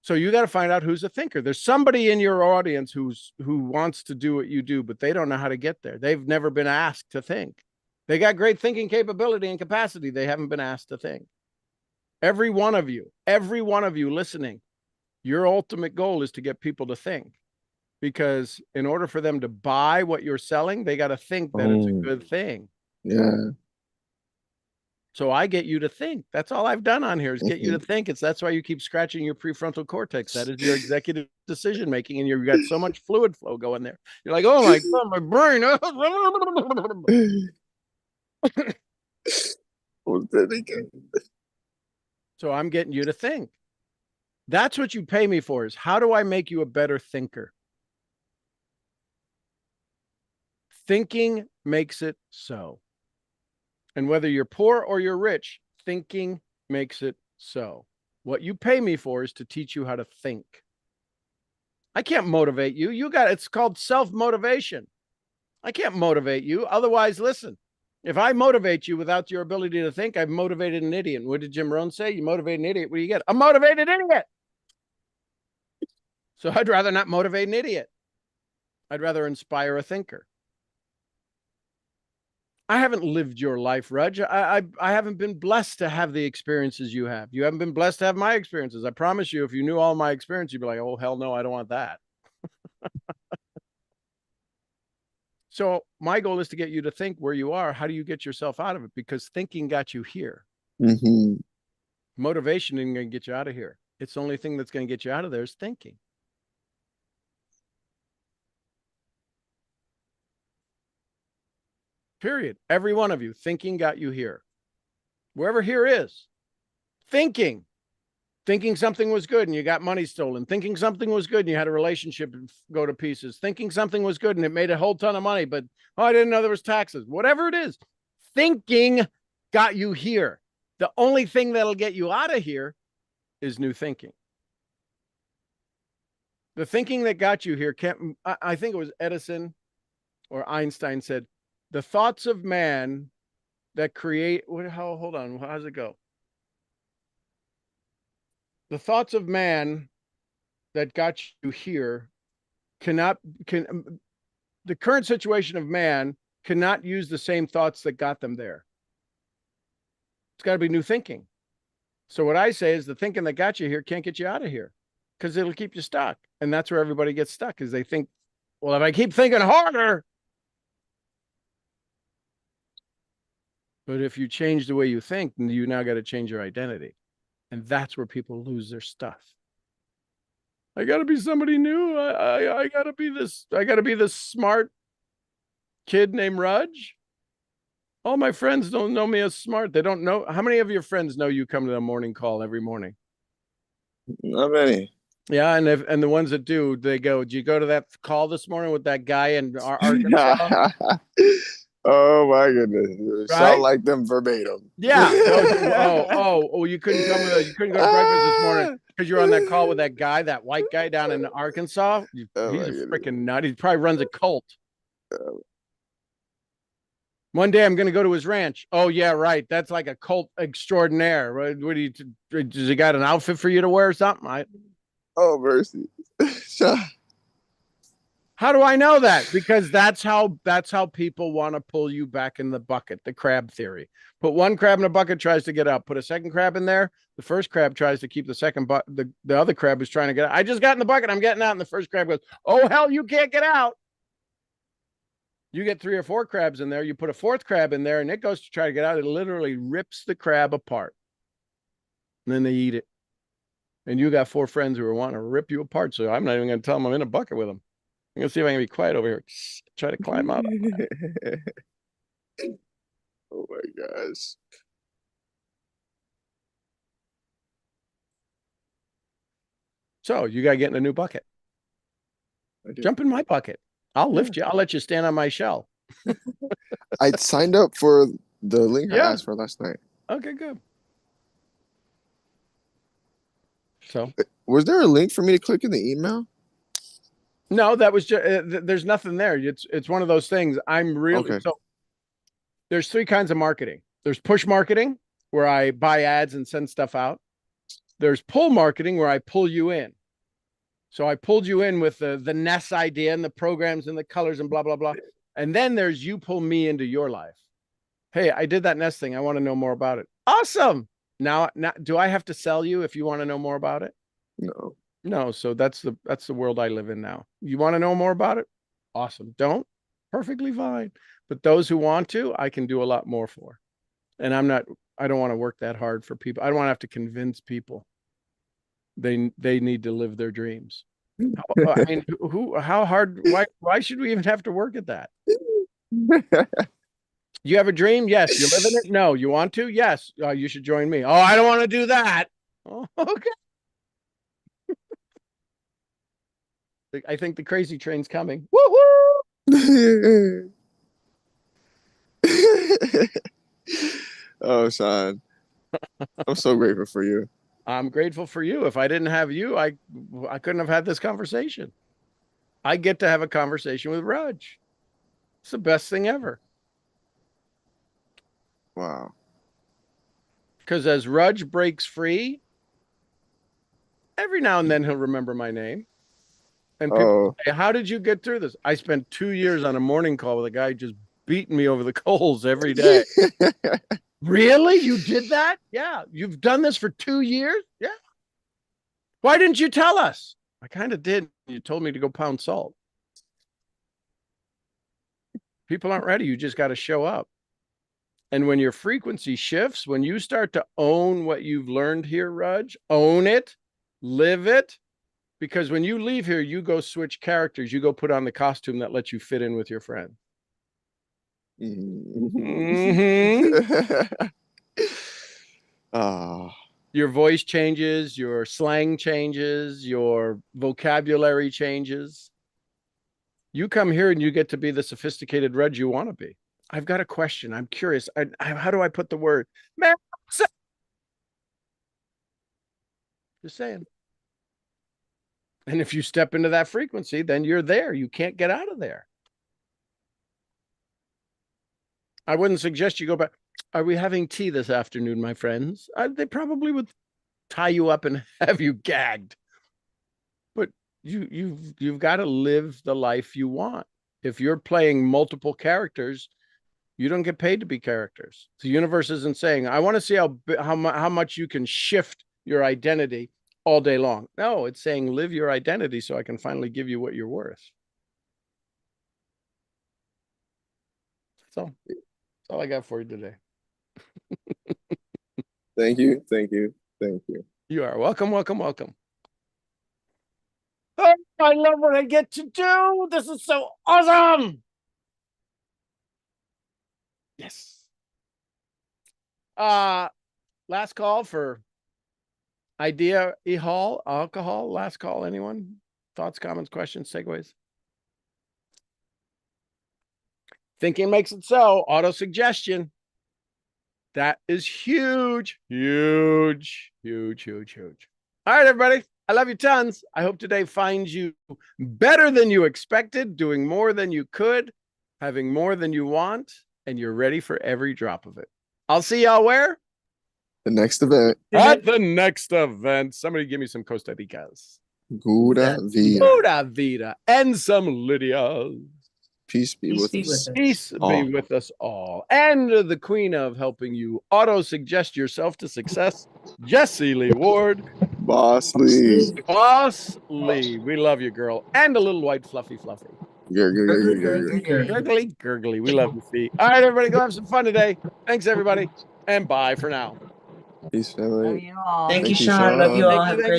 S1: So you got to find out who's a thinker. There's somebody in your audience who wants to do what you do, but they don't know how to get there. They've never been asked to think. They got great thinking capability and capacity. They haven't been asked to think. Every one of you listening, your ultimate goal is to get people to think, because in order for them to buy what you're selling, they got to think that it's a good thing.
S4: Yeah.
S1: So I get you to think. That's all I've done on here is get you to think. That's why you keep scratching your prefrontal cortex. That is your executive decision making, and you've got so much fluid flow going there. You're like, oh my God, my brain. So I'm getting you to think. That's what you pay me for, is how do I make you a better thinker? Thinking makes it so. And whether you're poor or you're rich, thinking makes it so. What you pay me for is to teach you how to think. I can't motivate you. It's called self-motivation. I can't motivate you. Otherwise, listen, if I motivate you without your ability to think, I've motivated an idiot. What did Jim Rohn say? You motivate an idiot, what do you get? A motivated idiot. So I'd rather not motivate an idiot. I'd rather inspire a thinker. I haven't lived your life, Rudge. I haven't been blessed to have the experiences you have. You haven't been blessed to have my experiences. I promise you, if you knew all my experience, you'd be like, oh, hell no, I don't want that. So my goal is to get you to think where you are. How do you get yourself out of it? Because thinking got you here.
S4: Mm-hmm.
S1: Motivation isn't going to get you out of here. It's the only thing that's going to get you out of there is thinking. Period. Every one of you, thinking got you here. Wherever here is, thinking something was good and you got money stolen, thinking something was good and you had a relationship go to pieces, thinking something was good and it made a whole ton of money, but I didn't know there was taxes. Whatever it is, thinking got you here. The only thing that'll get you out of here is new thinking. The thinking that got you here can't, I think it was Edison or Einstein said, the thoughts of man that create, hold on, how does it go? The thoughts of man that got you here the current situation of man cannot use the same thoughts that got them there. It's got to be new thinking. So what I say is the thinking that got you here can't get you out of here because it'll keep you stuck. And that's where everybody gets stuck, is they think, well, if I keep thinking harder. But if you change the way you think, then you now got to change your identity. And that's where people lose their stuff. I got to be somebody new. I got to be this smart kid named Rudge. All my friends don't know me as smart. They don't know. How many of your friends know you come to the morning call every morning?
S4: Not many.
S1: Yeah, and the ones that do, they go, "Did you go to that call this morning with that guy in Arkansas?"
S4: Oh my goodness! Right? Sound like them verbatim.
S1: Yeah. You couldn't come you couldn't go to breakfast this morning because you're on that call with that guy, that white guy down in Arkansas. He's a freaking nut. He probably runs a cult. One day I'm going to go to his ranch. Oh yeah, right. That's like a cult extraordinaire. What do you? Does he got an outfit for you to wear or something?
S4: Oh mercy.
S1: How do I know that? Because that's how people want to pull you back in the bucket, the crab theory. Put one crab in a bucket, tries to get out. Put a second crab in there. The first crab tries to keep the second the other crab is trying to get out. I just got in the bucket, I'm getting out. And the first crab goes, oh hell, you can't get out. You get 3 or 4 crabs in there, you put a fourth crab in there, and it goes to try to get out. It literally rips the crab apart. And then they eat it. And you got 4 friends who are wanting to rip you apart. So I'm not even going to tell them I'm in a bucket with them. I'm going to see if I can be quiet over here. Try to climb out.
S4: Oh my gosh.
S1: So you got to get in a new bucket. Jump in my bucket. I'll lift you. I'll let you stand on my shell.
S4: I signed up for the link I
S1: Yeah.
S4: asked for last night.
S1: Okay, good. So
S4: Was there a link for me to click in the email?
S1: no, that was just there's nothing there. It's one of those things. I'm really
S4: Okay.
S1: so there's three kinds of marketing. There's push marketing where I buy ads and send stuff out. There's pull marketing where I pull you in. So I pulled you in with the Ness idea and the programs and the colors and blah, blah, blah. And then there's you pull me into your life. Hey, I did that Ness thing. I want to know more about it. Awesome. Now, do I have to sell you if you want to know more about it?
S4: No.
S1: No. So that's the world I live in now. You want to know more about it? Awesome. Don't? Perfectly fine. But those who want to, I can do a lot more for. And I don't want to work that hard for people. I don't want to have to convince people. They need to live their dreams. I mean, how hard, why should we even have to work at that? You have a dream? Yes. You live in it? No. You want to? Yes. You should join me. Oh, I don't want to do that. Oh, okay. I think the crazy train's coming. Woo-hoo!
S4: Oh, Sean. I'm so grateful for you.
S1: I'm grateful for you. If I didn't have you, I couldn't have had this conversation. I get to have a conversation with Raj. It's the best thing ever.
S4: Wow.
S1: Because as Raj breaks free, every now and then he'll remember my name. And people say, how did you get through this? I spent 2 years on a morning call with a guy just beating me over the coals every day. Really? You did that? Yeah. You've done this for 2 years? Yeah. Why didn't you tell us? I kind of did. You told me to go pound salt. People aren't ready. You just got to show up. And when your frequency shifts, when you start to own what you've learned here, Raj, own it, live it. Because when you leave here, you go switch characters. You go put on the costume that lets you fit in with your friend. Mm-hmm. Your voice changes, your slang changes, your vocabulary changes. You come here and you get to be the sophisticated Reg you want to be. I've got a question. I'm curious. How do I put the word? Man, just saying. And if you step into that frequency, then you're there. You can't get out of there. I wouldn't suggest you go back. Are we having tea this afternoon, my friends? They probably would tie you up and have you gagged. But you've got to live the life you want. If you're playing multiple characters, you don't get paid to be characters. The universe isn't saying, I want to see how much you can shift your identity all day long. No, it's saying live your identity so I can finally give you what you're worth. So that's all I got for you today.
S4: Thank you. Thank you. Thank you.
S1: You are welcome, welcome, welcome. Oh, I love what I get to do. This is so awesome. Yes. Last call for idea alcohol. Last call. Anyone? Thoughts, comments, questions, segues? Thinking makes it so. Auto suggestion. That is huge, huge, huge, huge, huge. All right, everybody. I love you tons. I hope today finds you better than you expected, doing more than you could, having more than you want, and you're ready for every drop of it. I'll see y'all where?
S4: The next event.
S1: At the next event. Somebody give me some Costa Ricas.
S4: Gouda Vida.
S1: Gouda Vida. And some Lydias.
S4: Peace be with us.
S1: Peace be with us all. And the queen of helping you auto-suggest yourself to success, Jessie Lee Ward.
S4: Boss Lee.
S1: Boss Lee. We love you, girl. And a little white fluffy. Gurgly. We love you, Fee. All right, everybody, go have some fun today. Thanks, everybody. And bye for now.
S4: Peace, family.
S5: Love you all.
S6: Thank you, Sean. Love you all. Have a great